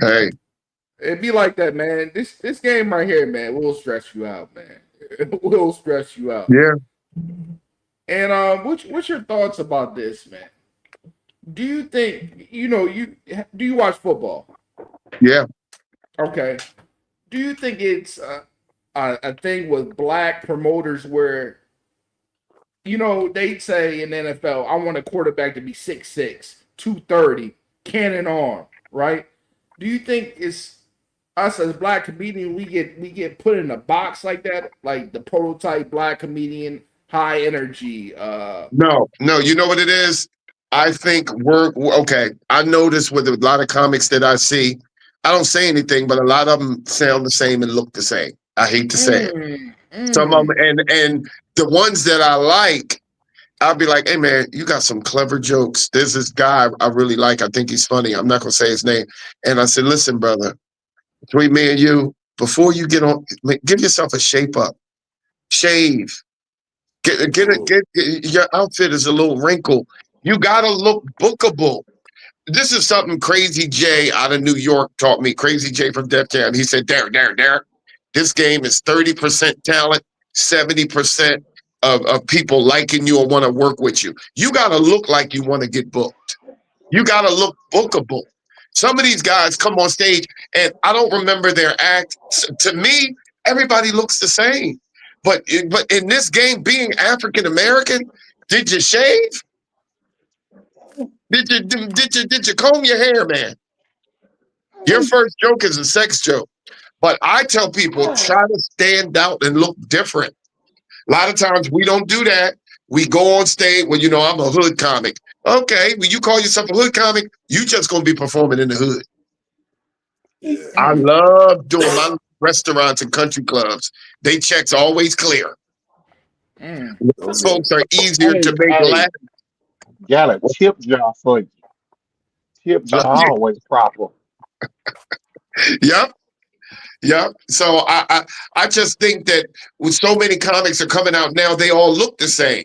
Hey, it'd be like that, man. This game right here, man, will stress you out, man. It will stress you out. yeah. And what's your thoughts about this, man? Do you think do you watch football? Yeah. Okay. Do you think it's a thing with black promoters where they say in the NFL, I want a quarterback to be 6'6", 230, cannon arm, right? Do you think it's us as black comedian we get put in a box like that, like the prototype black comedian, high energy? No, you know what it is? I think we're okay. I notice with a lot of comics that I see, I don't say anything, but a lot of them sound the same and look the same. I hate to say it. Some of them, and the ones that I like, I'll be like, hey man, you got some clever jokes. There's this guy I really like. I think he's funny. I'm not gonna say his name. And I said, listen, brother, between me and you, before you get on, give yourself a shape up, shave. Get your outfit is a little wrinkled. You gotta look bookable. This is something Crazy J out of New York taught me. Crazy J from Def Jam. He said, Derek, this game is 30% talent, 70% of people liking you or want to work with you. You gotta look like you want to get booked. You gotta look bookable. Some of these guys come on stage and I don't remember their act. To me, everybody looks the same. But in this game, being African American, did you shave? Did you comb your hair, man? Your first joke is a sex joke. But I tell people, try to stand out and look different. A lot of times we don't do that. We go on stage, well, I'm a hood comic. Okay, when you call yourself a hood comic, you just gonna be performing in the hood. Yeah. I love doing my restaurants and country clubs. They checks always clear. Those folks are easier to make laugh. Got a tip jar for you. Tip jar always proper. Yep. So I just think that with so many comics are coming out now, they all look the same.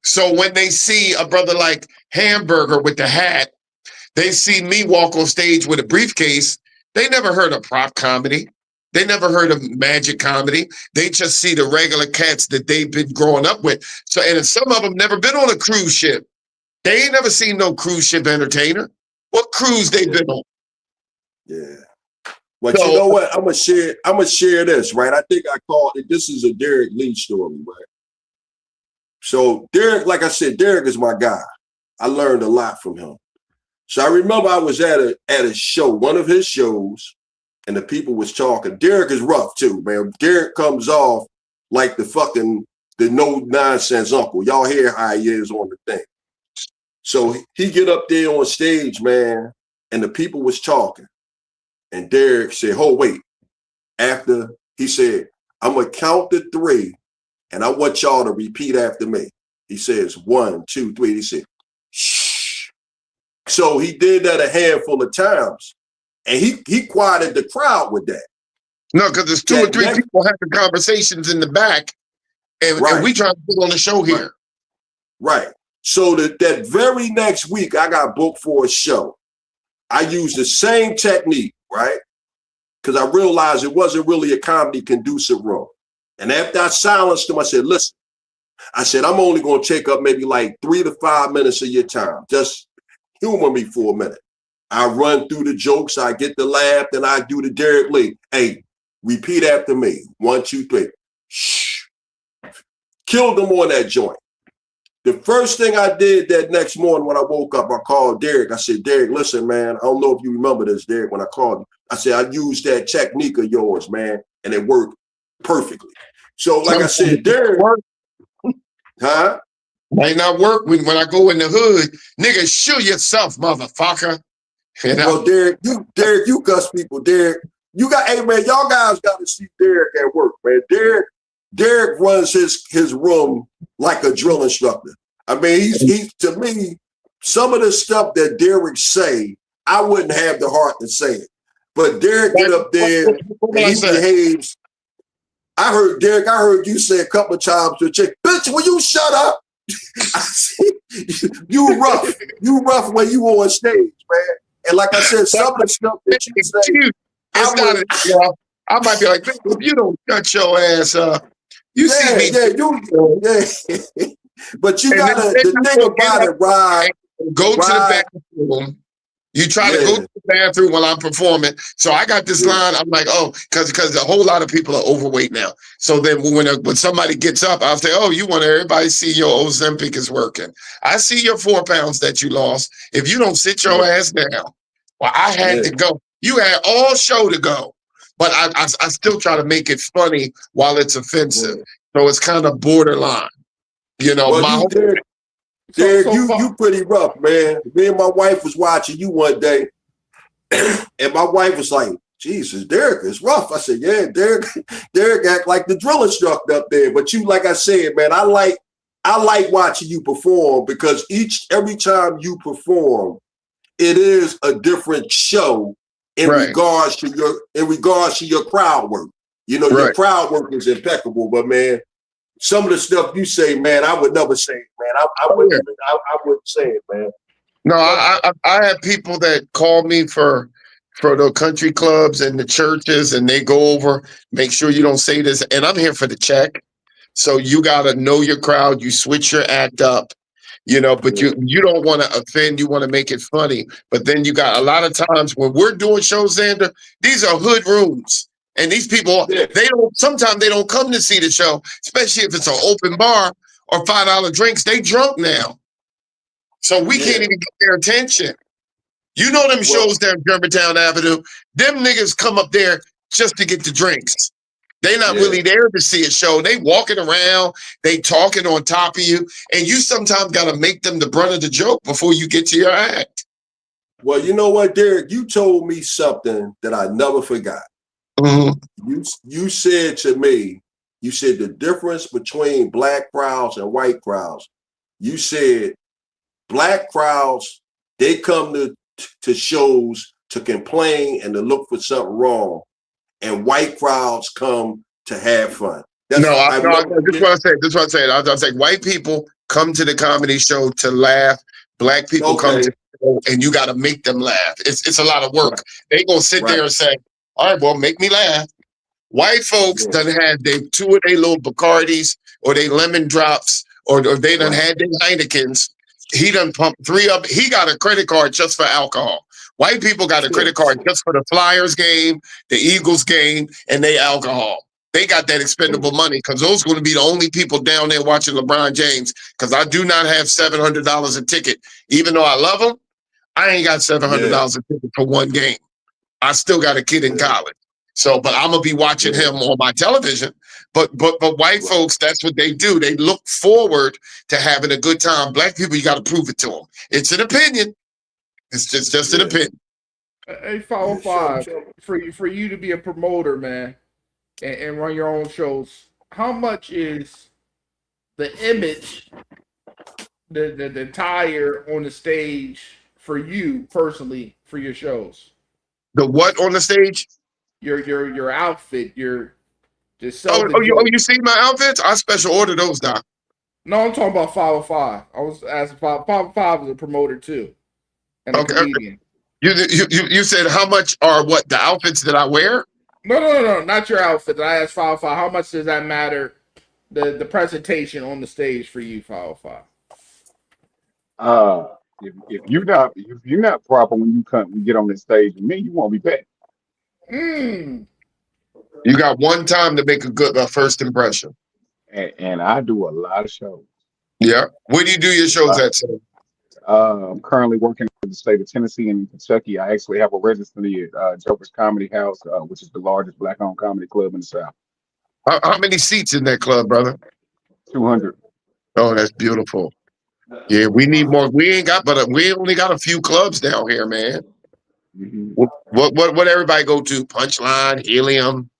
So when they see a brother like Hamburger with the hat, they see me walk on stage with a briefcase. They never heard of prop comedy. They never heard of magic comedy. They just see the regular cats that they've been growing up with. So, and some of them never been on a cruise ship. They ain't never seen no cruise ship entertainer. What cruise they been on? Yeah. But you know what? I'm gonna share this, right? I think I called it. This is a Derek Lee story, right? So Derek, like I said, Derek is my guy. I learned a lot from him. So I remember I was at a show, one of his shows, and the people was talking. Derek is rough too, man. Derek comes off like the no nonsense uncle. Y'all hear how he is on the thing. So he get up there on stage, man, and the people was talking. And Derek said, oh, wait. After he said, I'm going to count to 3. and I want y'all to repeat after me. He says 1, 2, 3. He said, shh. So he did that a handful of times, and he quieted the crowd with that. No, because there's two or three people having conversations in the back, and we trying to put on the show here. Right. So that very next week, I got booked for a show. I used the same technique, right? Because I realized it wasn't really a comedy conducive room. And after I silenced them, I said, listen, I said, I'm only going to take up maybe like 3 to 5 minutes of your time. Just humor me for a minute. I run through the jokes. I get the laugh. Then I do the Derek Lee. Hey, repeat after me. 1, 2, 3. Shh. Killed them on that joint. The first thing I did that next morning when I woke up, I called Derek. I said, Derek, listen, man, I don't know if you remember this, Derek, when I called you. I said, I used that technique of yours, man, and it worked perfectly. So like I said, Derek, huh? Might not work when I go in the hood. Nigga, shoot yourself, motherfucker. You know? Well, Derek, you cuss people. Derek, hey man, y'all guys got to see Derek at work, man. Derek runs his room like a drill instructor. I mean, he's to me, some of the stuff that Derek say, I wouldn't have the heart to say it. But Derek get up there and he behaves. I heard you say a couple of times to a chick, bitch, will you shut up? You rough when you on stage, man. And like I said, some of the stuff that you say, I might be like, if you don't shut your ass up, you see me. Yeah. But you gotta, the thing about it, Rod, go to the bathroom. You try to go to the bathroom while I'm performing. So I got this line. I'm like, oh, because a whole lot of people are overweight now. So then when somebody gets up, I'll say, oh, you want everybody to see your Ozempic is working. I see your 4 pounds that you lost. If you don't sit your ass down, well, I had to go. You had all show to go. But I still try to make it funny while it's offensive. So it's kind of borderline. You know, well, Derek, you pretty rough, man. Me and my wife was watching you one day, and my wife was like, Jesus, Derek is rough. I said, yeah, Derek act like the drill instructor up there. But you, like I said, man, I like watching you perform because every time you perform, it is a different show in regards to your crowd work. You know, your crowd work is impeccable, but man, some of the stuff you say, man, I would never say it, man. I wouldn't say it, man. No, I have people that call me for the country clubs and the churches, and they go over, make sure you don't say this. And I'm here for the check. So you got to know your crowd. You switch your act up, you know, but you don't want to offend. You want to make it funny. But then you got a lot of times when we're doing shows, Xander, these are hood rooms. And these people, sometimes they don't come to see the show, especially if it's an open bar or $5 drinks. They drunk now. So we can't even get their attention. You know them shows down Germantown Avenue, them niggas come up there just to get the drinks. They not really there to see a show. They walking around, they talking on top of you, and you sometimes got to make them the brunt of the joke before you get to your act. Well, you know what, Derek? You told me something that I never forgot. Mm-hmm. You said to me, you said the difference between black crowds and white crowds. You said black crowds, they come to shows to complain and to look for something wrong. And white crowds come to have fun. This is what I say. I was like, white people come to the comedy show to laugh. Black people come to the show and you got to make them laugh. It's a lot of work. They gonna sit there and say, all right, well, make me laugh. White folks done had two of their little Bacardis or they lemon drops or they done had their Heinekens. He done pumped 3 up. He got a credit card just for alcohol. White people got a credit card just for the Flyers game, the Eagles game, and they alcohol. They got that expendable money because those are going to be the only people down there watching LeBron James because I do not have $700 a ticket. Even though I love him, I ain't got $700 a ticket for one game. I still got a kid in college. So, but I'm going to be watching him on my television. But white folks, that's what they do. They look forward to having a good time. Black people, you got to prove it to them. It's an opinion. It's just an opinion. Hey, 505, for you to be a promoter, man, and run your own shows, how much is the image, the attire on the stage for you personally for your shows? The what on the stage? Your outfit, your just Oh, sell the oh, joke. you see my outfits? I special order those, Doc. No, I'm talking about 505. I was asking 505 is a promoter too and a Okay. comedian. You said how much are what the outfits that I wear? No, not your outfit. I asked 505. How much does that matter? The presentation on the stage for you, 505. If you're not proper when you get on this stage with me, you won't be back. Mm. You got one time to make a good first impression. And I do a lot of shows. Yeah. Where do you do your shows at? Sir? I'm currently working in the state of Tennessee and Kentucky. I actually have a residency at Joker's Comedy House, which is the largest black-owned comedy club in the South. How many seats in that club, brother? 200. Oh, that's beautiful. Yeah, we need more. We ain't got, but we only got a few clubs down here, man. Mm-hmm. What everybody go to? Punchline, Helium.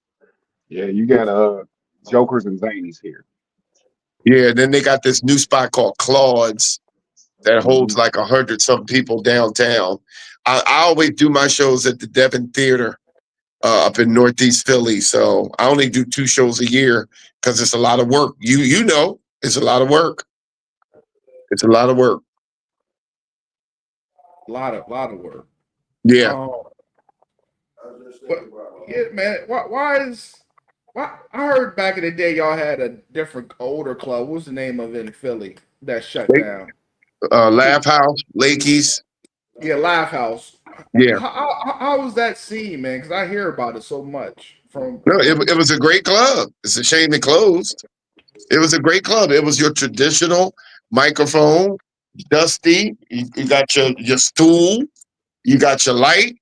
Yeah, you got Jokers and Zanies here. Yeah, then they got this new spot called Claude's that holds Mm-hmm. like 100-some people downtown. I always do my shows at the Devon Theater up in Northeast Philly. So I only do 2 shows a year because it's a lot of work. You know, it's a lot of work. It's a lot of work. A lot of work. Yeah. But, yeah, man. Why I heard back in the day y'all had a different older club. What's the name of it in Philly that shut down? Laugh House, Lakey's. Yeah, Laugh House. Yeah. How was that scene, man? Because I hear about it so much from. No, it was a great club. It's a shame it closed. It was a great club. It was your traditional microphone, dusty. You got your stool, you got your light,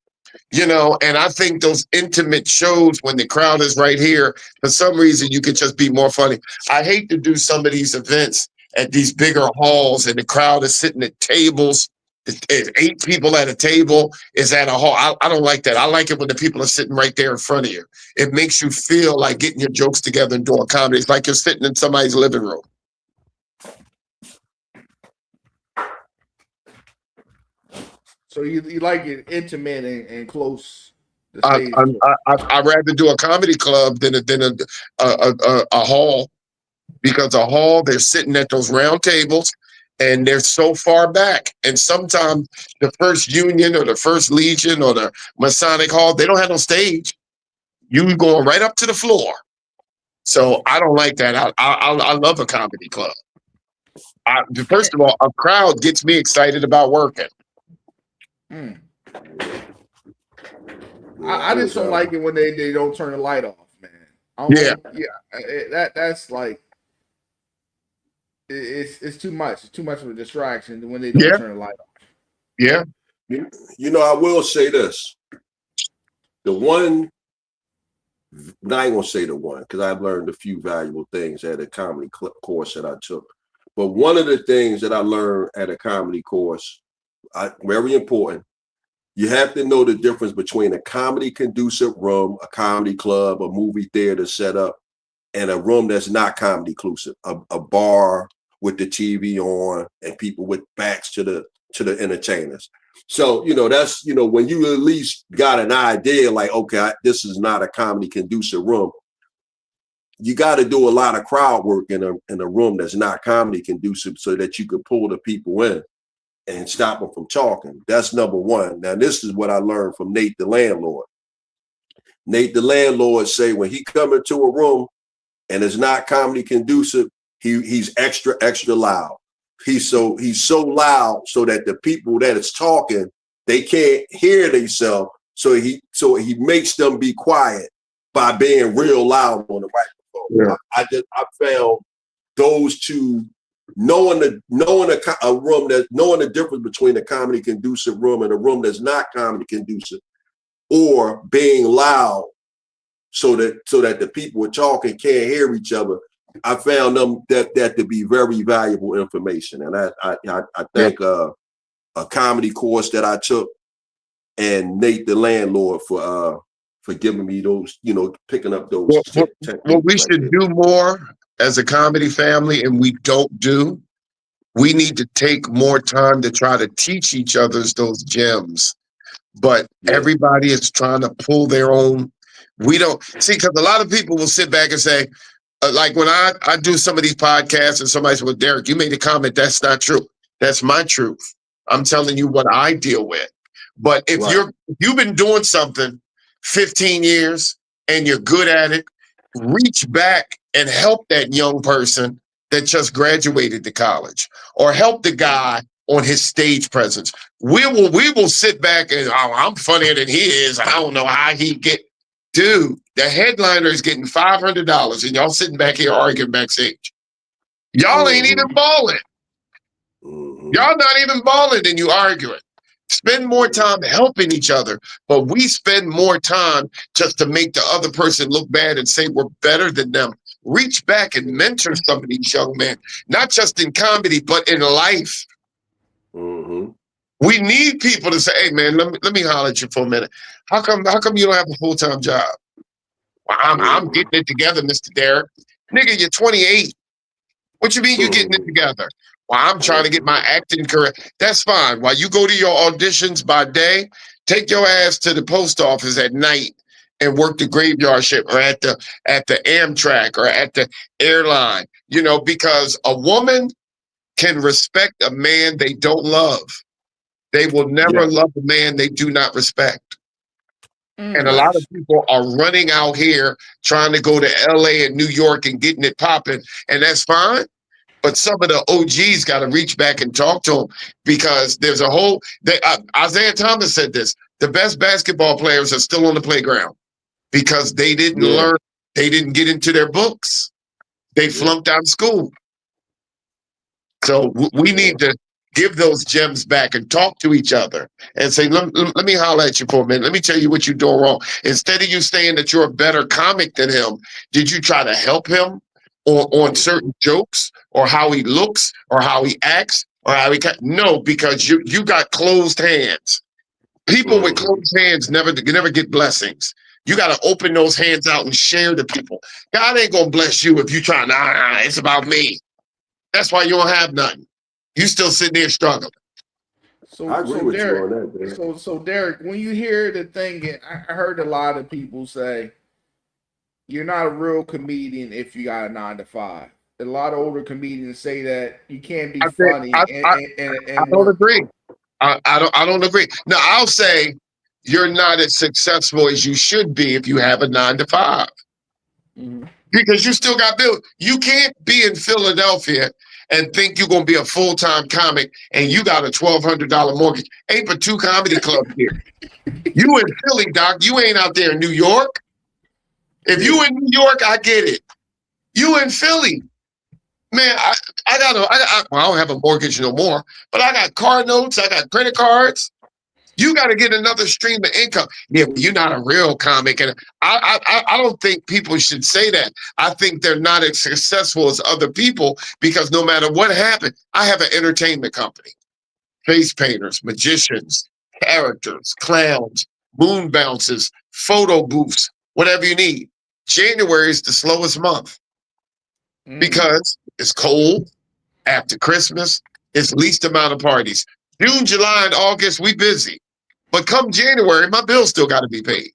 and I think those intimate shows when the crowd is right here, for some reason, you could just be more funny. I hate to do some of these events at these bigger halls and the crowd is sitting at tables. If 8 people at a table is at a hall. I don't like that. I like it when the people are sitting right there in front of you. It makes you feel like getting your jokes together and doing comedy. It's like you're sitting in somebody's living room. So you like it intimate and close. I'd rather do a comedy club than a hall, because a hall, they're sitting at those round tables and they're so far back. And sometimes the First Union or the First Legion or the Masonic Hall, they don't have no stage. You going right up to the floor. So I don't like that. I love a comedy club. First of all, a crowd gets me excited about working. Mm. I just don't like it when they don't turn the light off, man. That's like it's too much. It's too much of a distraction when they don't turn the light off. Yeah. I will say this. The one, I ain't gonna say the one, because I've learned a few valuable things at a comedy course that I took. But one of the things that I learned at a comedy course, very important, you have to know the difference between a comedy conducive room, a comedy club, a movie theater setup, and a room that's not comedy inclusive, a bar with the TV on and people with backs to the entertainers. So, that's, when you at least got an idea like, okay, this is not a comedy conducive room, you got to do a lot of crowd work in a room that's not comedy conducive so that you can pull the people in and stop them from talking. That's number one. Now, this is what I learned from Nate the landlord. Nate the landlord say when he come into a room and it's not comedy conducive, he's extra loud. He's so loud so that the people that is talking, they can't hear themselves. So he makes them be quiet by being real loud on the microphone. Yeah. I found those two, knowing a room knowing the difference between a comedy conducive room and a room that's not comedy conducive, or being loud so that the people are talking can't hear each other. I found them that to be very valuable information, and I thank a comedy course that I took and Nate the landlord for giving me those, picking up those. What we should do more as a comedy family and we don't do, we need to take more time to try to teach each other's those gems. But everybody is trying to pull their own. We don't see, because a lot of people will sit back and say, like when I do some of these podcasts and somebody says, well, Derek, you made a comment. That's not true. That's my truth. I'm telling you what I deal with. But if you've been doing something 15 years and you're good at it, reach back and help that young person that just graduated to college, or help the guy on his stage presence. We will sit back and I'm funnier than he is. I don't know how he get. Dude, the headliner is getting $500 and y'all sitting back here arguing backstage. Y'all ain't even balling. Y'all not even balling and you arguing. Spend more time helping each other, but we spend more time just to make the other person look bad and say we're better than them. Reach back and mentor some of these young men, not just in comedy, but in life. We need people to say, hey, man, let me holler at you for a minute. How come you don't have a full-time job? Well, I'm getting it together, Mr. Derek. Nigga, you're 28. What you mean you getting it together? Well, I'm trying to get my acting career. That's fine. While you go to your auditions by day, take your ass to the post office at night and work the graveyard shift, or at the Amtrak, or at the airline, because a woman can respect a man they don't love. They will never love a man they do not respect. And a lot of people are running out here trying to go to LA and New York and getting it popping, and that's fine. But some of the OGs got to reach back and talk to them, because there's a whole. Isaiah Thomas said this: the best basketball players are still on the playground because they didn't learn. They didn't get into their books. They flunked out of school. So we need to give those gems back and talk to each other and say, let me holler at you for a minute. Let me tell you what you're doing wrong. Instead of you saying that you're a better comic than him, did you try to help him on certain jokes, or how he looks, or how he acts, or how he no, because you got closed hands. People with closed hands never get blessings. You got to open those hands out and share to people. God ain't gonna bless you if you try. It's about me. That's why you don't have nothing. You still sitting there struggling. I agree with Derek, you on that, man. So Derek, when you hear the thing, I heard a lot of people say, you're not a real comedian if you got a 9 to 5. A lot of older comedians say that you can't be funny. I don't agree. I don't agree. Now, I'll say you're not as successful as you should be if you have a 9 to 5. Because you still got bills. You can't be in Philadelphia and think you're going to be a full-time comic and you got a $1,200 mortgage. Ain't but 2 comedy clubs here. You in Philly, Doc. You ain't out there in New York. If you in New York, I get it. You in Philly. Man, I don't have a mortgage no more, but I got car notes. I got credit cards. You got to get another stream of income. Yeah, but you're not a real comic. And I don't think people should say that. I think they're not as successful as other people, because no matter what happened, I have an entertainment company. Face painters, magicians, characters, clowns, moon bounces, photo booths, whatever you need. January is the slowest month because it's cold after Christmas. It's least amount of parties. June, July, and August, we busy. But come January, my bills still got to be paid.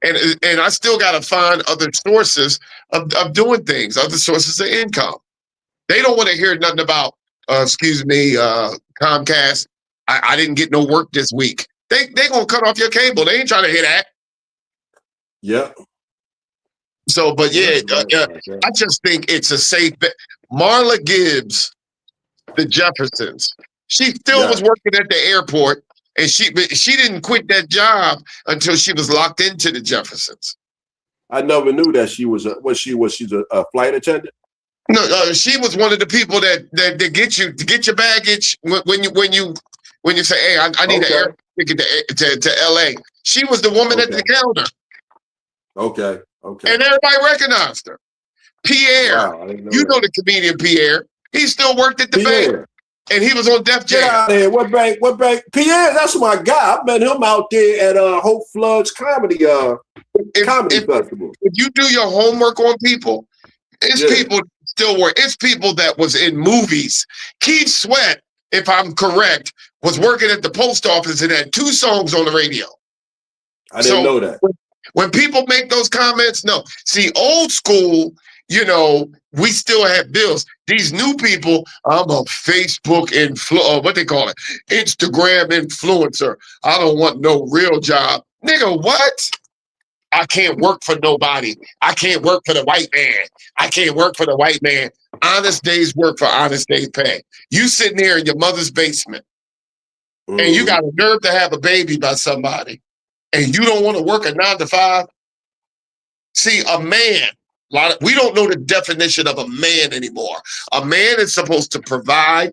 And I still got to find other sources of doing things, other sources of income. They don't want to hear nothing about, Comcast. I didn't get no work this week. They going to cut off your cable. They ain't trying to hear that. Yep. So, but I just think it's a safe bet. Marla Gibbs, the Jeffersons, she still was working at the airport, and she didn't quit that job until she was locked into the Jeffersons. I never knew that she's a flight attendant. No, she was one of the people that get your baggage when you say, hey, I need an air ticket to LA. She was the woman at the counter. Okay. And everybody recognized her. Pierre, you know the comedian Pierre. He still worked at the bank, and he was on Def Jam. Get out of here. What bank? Pierre, that's my guy. I met him out there at Hope Flood's comedy festival. If you do your homework on people, It's Yeah. people that still work. It's people that was in movies. Keith Sweat, if I'm correct, was working at the post office and had 2 songs on the radio. I didn't know that. When people make those comments, no. See, old school, you know, we still have bills. These new people, I'm a Facebook what they call it, Instagram influencer. I don't want no real job. Nigga, what? I can't work for nobody. I can't work for the white man. I can't work for the white man. Honest days work for honest days pay. You sitting here in your mother's basement and you got a nerve to have a baby by somebody and you don't want to work a 9 to 5. See, a man, we don't know the definition of a man anymore. A man is supposed to provide,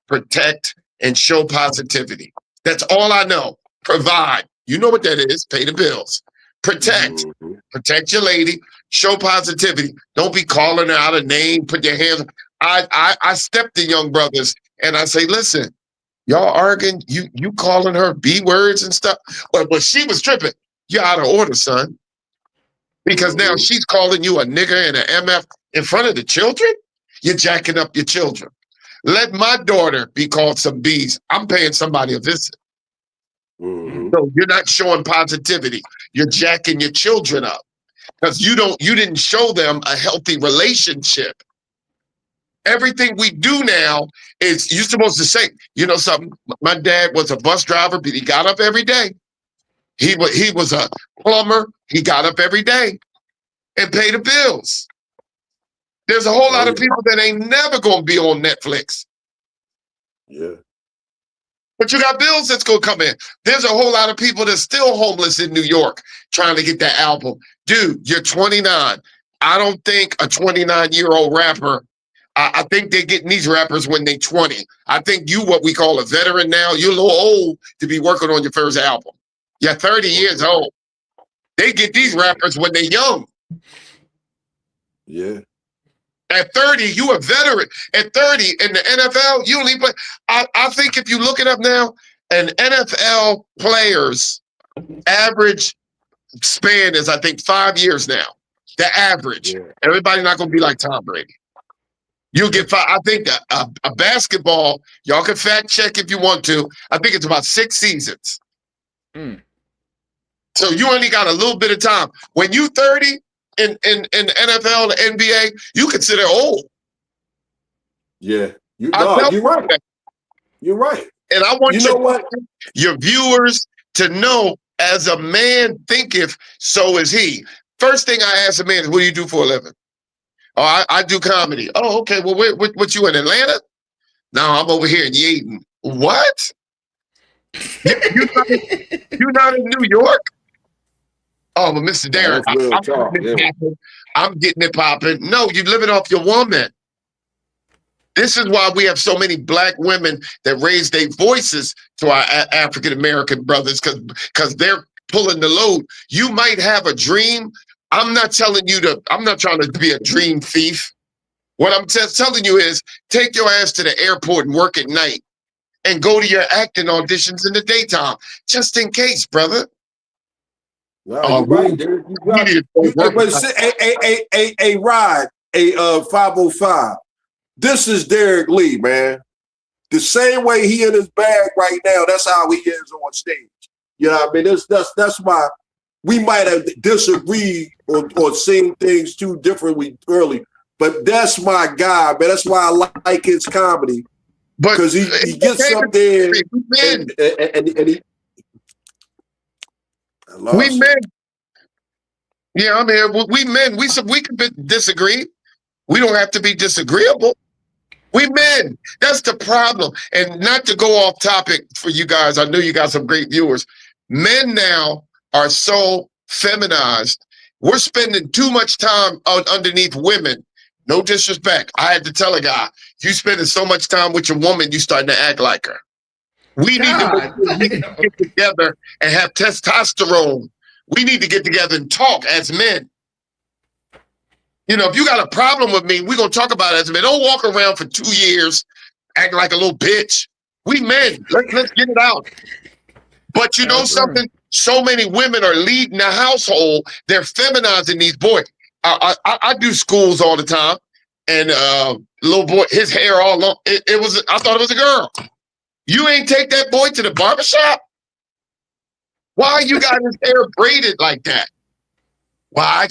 protect, and show positivity. That's all I know. Provide. You know what that is. Pay the bills. Protect. Protect your lady. Show positivity. Don't be calling her out a name. Put your hands. I step to young brothers and I say, listen, y'all arguing, you calling her B words and stuff. But she was tripping. You're out of order, son. Because now she's calling you a nigger and an MF in front of the children. You're jacking up your children. Let my daughter be called some B's. I'm paying somebody a visit. So you're not showing positivity. You're jacking your children up because you didn't show them a healthy relationship. Everything we do now is you're supposed to say, you know something, my dad was a bus driver, but he got up every day. He was a plumber. He got up every day and paid the bills. There's a whole lot of people that ain't never going to be on Netflix. Yeah. But you got bills that's going to come in. There's a whole lot of people that's still homeless in New York trying to get that album. Dude, you're 29. I don't think a 29-year-old rapper, I think they're getting these rappers when they're 20. I think you what we call a veteran now. You're a little old to be working on your first album. You're 30 years old. They get these rappers when they're young. Yeah. At 30, you a veteran. At 30, in the NFL, you only play. I think if you look it up now, an NFL player's average span is, I think, 5 years now. The average. Yeah. Everybody's not going to be like Tom Brady. You'll get 5. I think a basketball, y'all can fact check if you want to. I think it's about 6 seasons. So you only got a little bit of time. When you 30, in the NFL, the NBA, you consider old. Yeah. You're I right. You're right. And I want what? your viewers to know, as a man thinketh, so is he. First thing I ask a man is, what do you do for a living? Oh, I do comedy. Oh, okay. Well, what you in Atlanta? No, I'm over here in Yeadon. What? You're not in New York? Oh, but Mr. Derek, I'm getting it popping. No, you're living off your woman. This is why we have so many black women that raise their voices to our African-American brothers, because they're pulling the load. You might have a dream. I'm not trying to be a dream thief. What I'm telling you is take your ass to the airport and work at night and go to your acting auditions in the daytime, just in case, brother. No, you're right, Derek. A ride, a 505. This is Derek Lee, man. The same way he in his bag right now, that's how he is on stage. You know what I mean? That's why we might have disagreed or seen things too differently early, but that's my guy, man. That's why I like his comedy. Because he gets up there and he. We men. Yeah, I'm here. We men. We can disagree. We don't have to be disagreeable. We men. That's the problem. And not to go off topic for you guys, I know you got some great viewers. Men now are so feminized. We're spending too much time underneath women. No disrespect. I had to tell a guy, you spending so much time with your woman, you starting to act like her. We need to get together and have testosterone. We need to get together and talk as men. You know, if you got a problem with me, we're going to talk about it as men. Don't walk around for 2 years acting like a little bitch. We men. Let's get it out. But you know something? So many women are leading the household. They're feminizing these boys. I do schools all the time, and little boy, his hair all long. It was. I thought it was a girl. You ain't take that boy to the barbershop? Why you got his hair braided like that? Well, I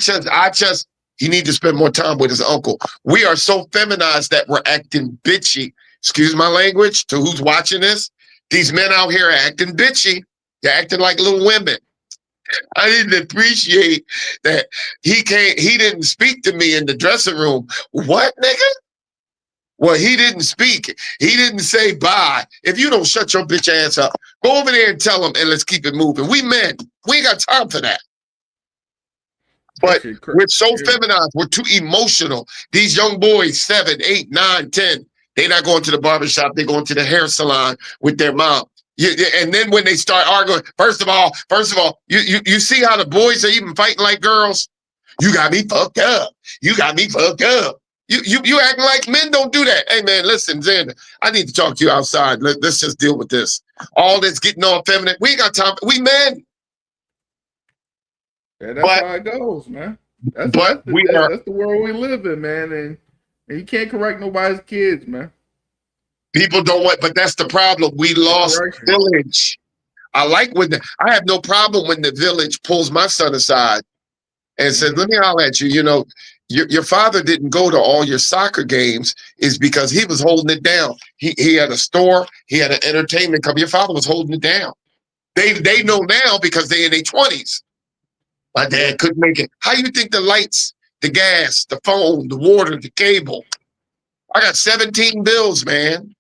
just, he need to spend more time with his uncle. We are so feminized that we're acting bitchy. Excuse my language to who's watching this. These men out here are acting bitchy. They're acting like little women. I didn't appreciate that he didn't speak to me in the dressing room. What, nigga? Well, he didn't speak. He didn't say bye. If you don't shut your bitch ass up, go over there and tell him, and let's keep it moving. We men, we ain't got time for that. But we're so feminized. We're too emotional. These young boys, 7, 8, 9, 10, they're not going to the barbershop. They're going to the hair salon with their mom. And then when they start arguing, first of all, you see how the boys are even fighting like girls? You got me fucked up. You got me fucked up. You acting like men don't do that. Hey, man, listen, Xander, I need to talk to you outside. Let's just deal with this. All this getting all feminine. We ain't got time. We men. Yeah, that's how it goes, man. That's the world we live in, man. And you can't correct nobody's kids, man. People don't want, but that's the problem. We lost village. I have no problem when the village pulls my son aside and says, let me holler at you. You know, your father didn't go to all your soccer games is because he was holding it down. He had a store, he had an entertainment company. Your father was holding it down. They know now because they're in their 20s. My dad couldn't make it. How you think the lights, the gas, the phone, the water, the cable? I got 17 bills, man.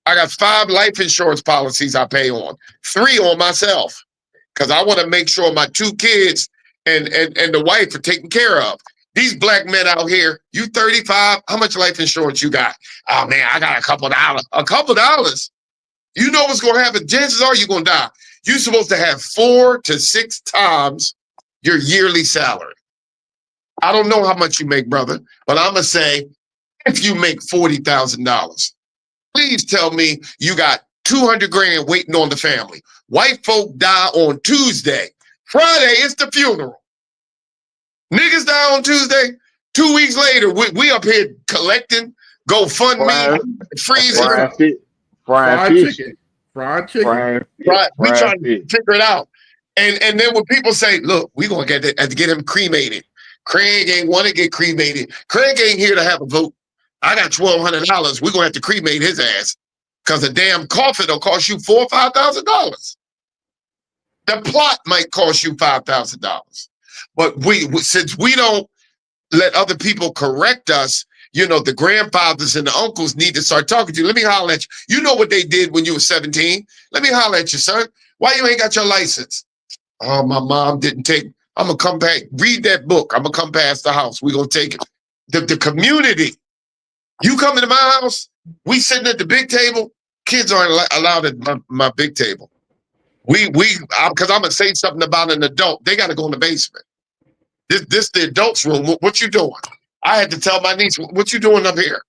I got 5 life insurance policies I pay on, 3 on myself, because I want to make sure my 2 kids and the wife are taken care of. These black men out here, you 35, how much life insurance you got? Oh, man, I got a couple dollars. A couple dollars? You know what's going to happen. Chances are you're going to die. You're supposed to have 4 to 6 times your yearly salary. I don't know how much you make, brother, but I'm going to say if you make $40,000, please tell me you got 200 grand waiting on the family. White folk die on Tuesday. Friday is the funeral. Niggas die on Tuesday. 2 weeks later, we up here collecting, GoFundMe, freezing. Fried chicken. Fried chicken. We trying to figure it out. And then when people say, look, we're going to get him cremated. Craig ain't want to get cremated. Craig ain't here to have a vote. I got $1,200. We're going to have to cremate his ass because a damn coffin will cost you $4,000 or $5,000. The plot might cost you $5,000. But since we don't let other people correct us, you know, the grandfathers and the uncles need to start talking to you. Let me holler at you. You know what they did when you were 17. Let me holler at you, son. Why you ain't got your license? Oh, my mom didn't take. I'm going to come back. Read that book. I'm going to come past the house. We're going to take it. The community. You come into my house. We sitting at the big table. Kids aren't allowed at my big table. Because I'm going to say something about an adult. They got to go in the basement. This the adult's room. What you doing? I had to tell my niece, what you doing up here?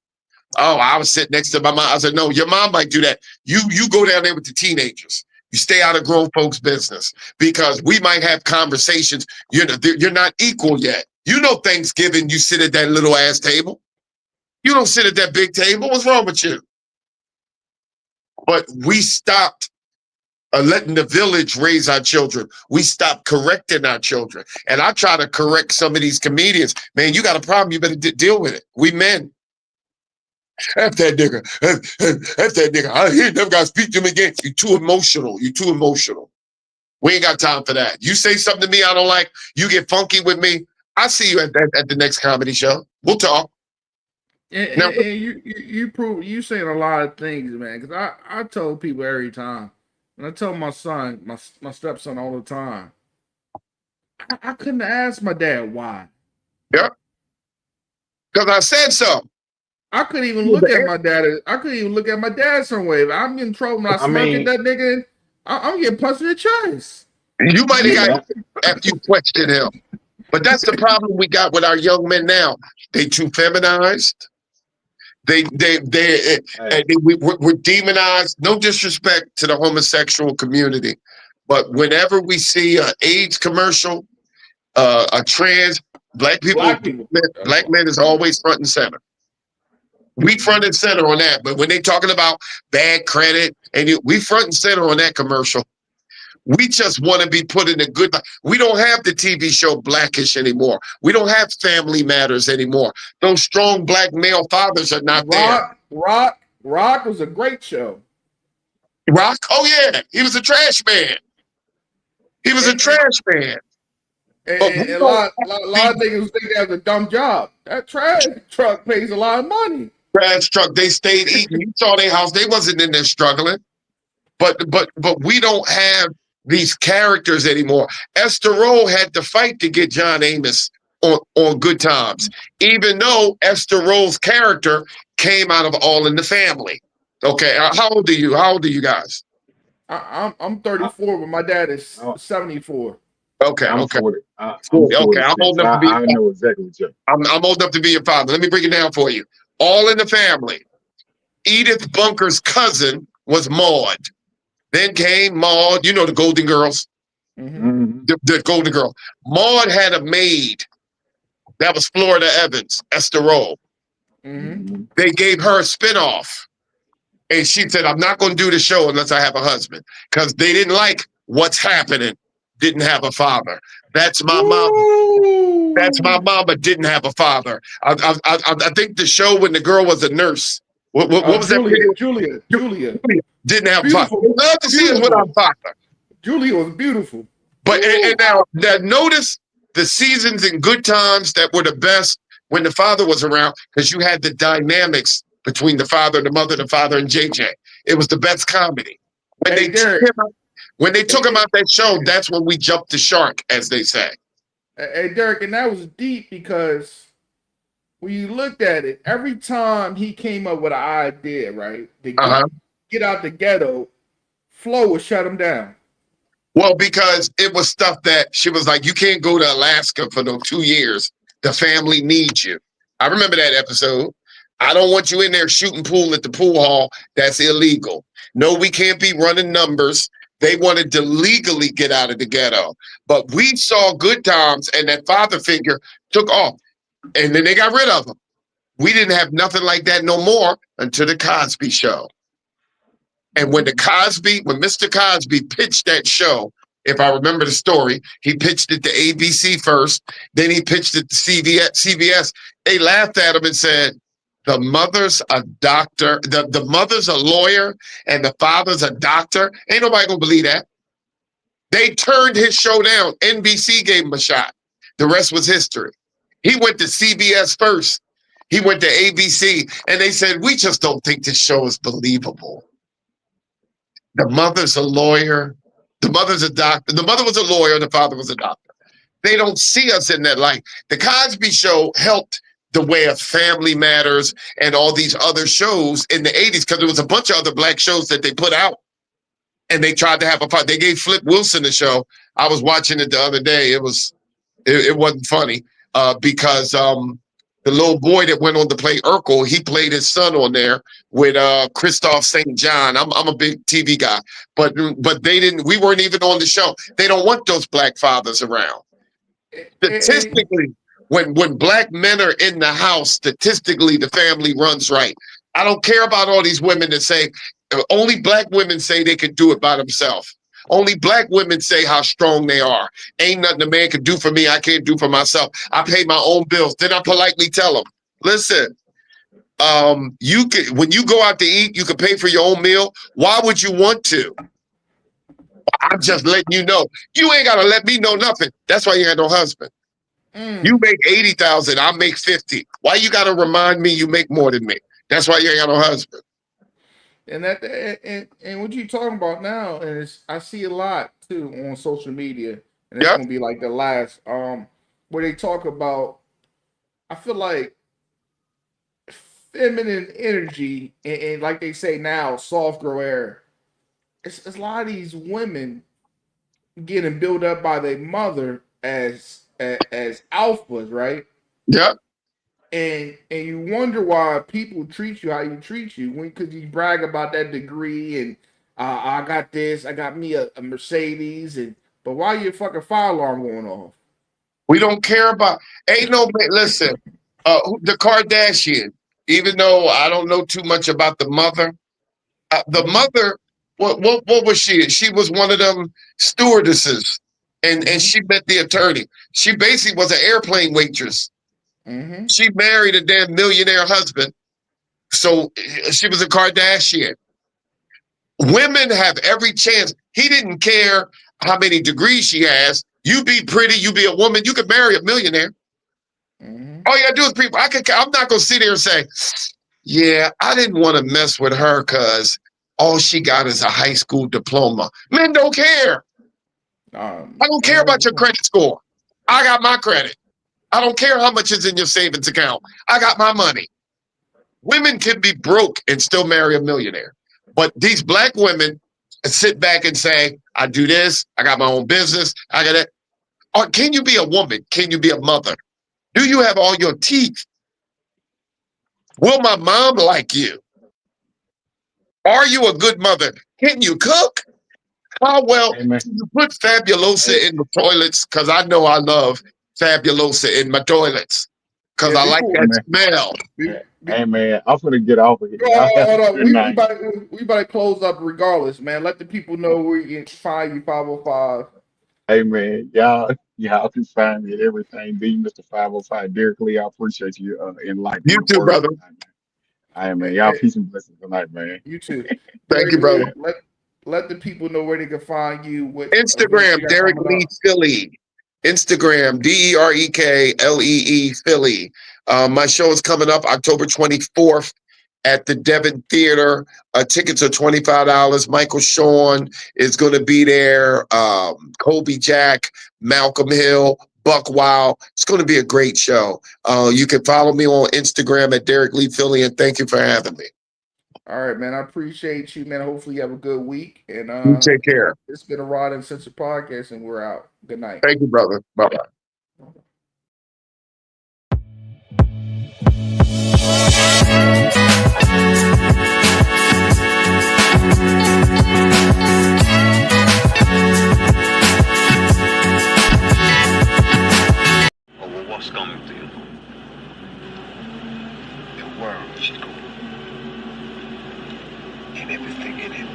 Oh, I was sitting next to my mom. I said, no, your mom might do that. You go down there with the teenagers. You stay out of grown folks' business because we might have conversations. You're not equal yet. You know Thanksgiving, you sit at that little ass table. You don't sit at that big table. What's wrong with you? But we stopped letting the village raise our children. We stopped correcting our children. And I try to correct some of these comedians. Man, you got a problem. You better deal with it. We men. F that nigga. F that nigga. I hear them guys speak to him again. You're too emotional. You're too emotional. We ain't got time for that. You say something to me I don't like, you get funky with me. I see you at the next comedy show. We'll talk. And you saying a lot of things, man. Because I tell people every time. And I tell my son, my stepson all the time, I couldn't ask my dad why. Yeah. Because I said so. I couldn't even look at my dad. I couldn't even look at my dad some way. If I'm in trouble when I smirk at that nigga, I'm getting punched in the chest. You might have got after you questioned him. But that's the problem we got with our young men now. They too feminized. We're demonized. No disrespect to the homosexual community, but whenever we see an AIDS commercial, a trans, Black people, Black people. black men is always front and center. We front and center on that. But when they talking about bad credit, we front and center on that commercial. We just want to be put in a good. We don't have the TV show Blackish anymore. We don't have Family Matters anymore. Those strong black male fathers are not there. Rock was a great show. Rock, oh yeah, he was a trash man. He was a trash man. And a lot of niggas think that's a dumb job. That trash truck pays a lot of money. Trash truck, they stayed eating. You saw their house. They wasn't in there struggling. But we don't have these characters anymore. Esther Rolle had to fight to get John Amos on Good Times, even though Esther Rolle's character came out of All in the Family. Okay, how old are you? How old are you guys? I'm 34, but my dad is 74. Okay, I'm okay. 40. Okay, I'm old enough to be. I know exactly what you're. I'm old enough to be your father. Let me break it down for you. All in the Family. Edith Bunker's cousin was Maud. Then came Maud, you know the Golden Girls. Mm-hmm. The Golden Girl. Maud had a maid. That was Florida Evans, Esther Rolle. Mm-hmm. They gave her a spinoff. And she said, I'm not going to do the show unless I have a husband. Because they didn't like What's Happening, didn't have a father. That's my mom. That's my mama didn't have a father. I think the show when the girl was a nurse. What was that? Julia. Didn't have a father. Love to see us without a father. Julia was beautiful. But and now notice the seasons in Good Times that were the best when the father was around, because you had the dynamics between the father and the mother, the father and JJ. It was the best comedy. When they took him out that show, that's when we jumped the shark, as they say. Hey, Derek, and that was deep because when you looked at it, every time he came up with an idea, right, to get out the ghetto, Flo would shut him down. Well, because it was stuff that she was like, you can't go to Alaska for those 2 years. The family needs you. I remember that episode. I don't want you in there shooting pool at the pool hall. That's illegal. No, we can't be running numbers. They wanted to legally get out of the ghetto. But we saw Good Times, and that father figure took off. And then they got rid of him. We didn't have nothing like that no more until the Cosby Show. And when Mr. Cosby pitched that show, if I remember the story, he pitched it to ABC first, then he pitched it to CBS. They laughed at him and said, the mother's a doctor, the mother's a lawyer, and the father's a doctor. Ain't nobody gonna believe that. They turned his show down. NBC gave him a shot. The rest was history. He went to CBS first. He went to ABC, and they said, we just don't think this show is believable. The mother's a lawyer. The mother's a doctor. The mother was a lawyer. The father was a doctor. They don't see us in that light. The Cosby Show helped the way of Family Matters and all these other shows in the 80s, because there was a bunch of other black shows that they put out, and they tried to have a fight. They gave Flip Wilson a show. I was watching it the other day. It wasn't funny because the little boy that went on to play Urkel, he played his son on there with Christoph St. John. I'm a big TV guy, but we weren't even on the show. They don't want those black fathers around. Statistically, when black men are in the house, statistically the family runs right. I don't care about all these women that say, only black women say they can do it by themselves. Only black women say how strong they are. Ain't nothing a man can do for me I can't do for myself. I pay my own bills. Then I politely tell them, listen, you can, when you go out to eat, you can pay for your own meal. Why would you want to? I'm just letting you know. You ain't gotta let me know nothing. That's why you ain't no husband. You make 80,000, I make 50. Why you gotta remind me you make more than me? That's why you ain't got no husband. And what you talking about now is I see a lot too on social media, and it's gonna be like the last where they talk about, I feel like feminine energy and like they say now, soft girl era. It's a lot of these women getting built up by their mother as alphas, right? Yep. And you wonder why people treat you how you treat you, because you brag about that degree and I got this, I got me a Mercedes, but why your fucking fire alarm going off? We don't care about. Ain't no listen. The Kardashian. Even though I don't know too much about the mother, the mother. What was she? She was one of them stewardesses, and she met the attorney. She basically was an airplane waitress. Mm-hmm. She married a damn millionaire husband, so she was a Kardashian. Women have every chance. He didn't care how many degrees she has. You be pretty, you be a woman, you could marry a millionaire. Mm-hmm. All you gotta do is people. I'm not gonna sit here and say, yeah, I didn't want to mess with her because all she got is a high school diploma. Men don't care. I don't care about your credit score. I got my credit. I don't care how much is in your savings account. I got my money. Women can be broke and still marry a millionaire. But these black women sit back and say, I do this, I got my own business, I got it. Or can you be a woman? Can you be a mother? Do you have all your teeth? Will my mom like you? Are you a good mother? Can you cook? How well Hey, man. can you put Fabulosa in the toilets? Because I know I love Fabulosa in my toilets. Because I like Hey, that man. smell. Hey, man, I'm gonna get off of here. Y'all Hold have on, a hold on. good night. We about to close up regardless, man. Let the people know where you can find you, 505. Hey, man, y'all can find me at everything. The Mr. 505 Derek Lee. I appreciate you You enlightening too, word brother. tonight, man. Hey, man, y'all Hey, peace and blessings tonight, man. you too. Thank you, Derek brother. Lee, let the people know where they can find you. What events Instagram, you got Derek coming Lee up. Philly. Instagram, DerekLee Philly. My show is coming up October 24th at the Devon Theater. Tickets are $25. Michael Sean is going to be there. Kobe Jack, Malcolm Hill, Buck Wow. It's going to be a great show. You can follow me on Instagram at Derek Lee Philly, and thank you for having me. All right, man. I appreciate you, man. Hopefully you have a good week. And You take care. it's been a Rod and Sensor podcast, and we're out. Good night. Thank you, brother. Bye-bye. Oh, well, what's coming to you? The world, Chico. And everything in it.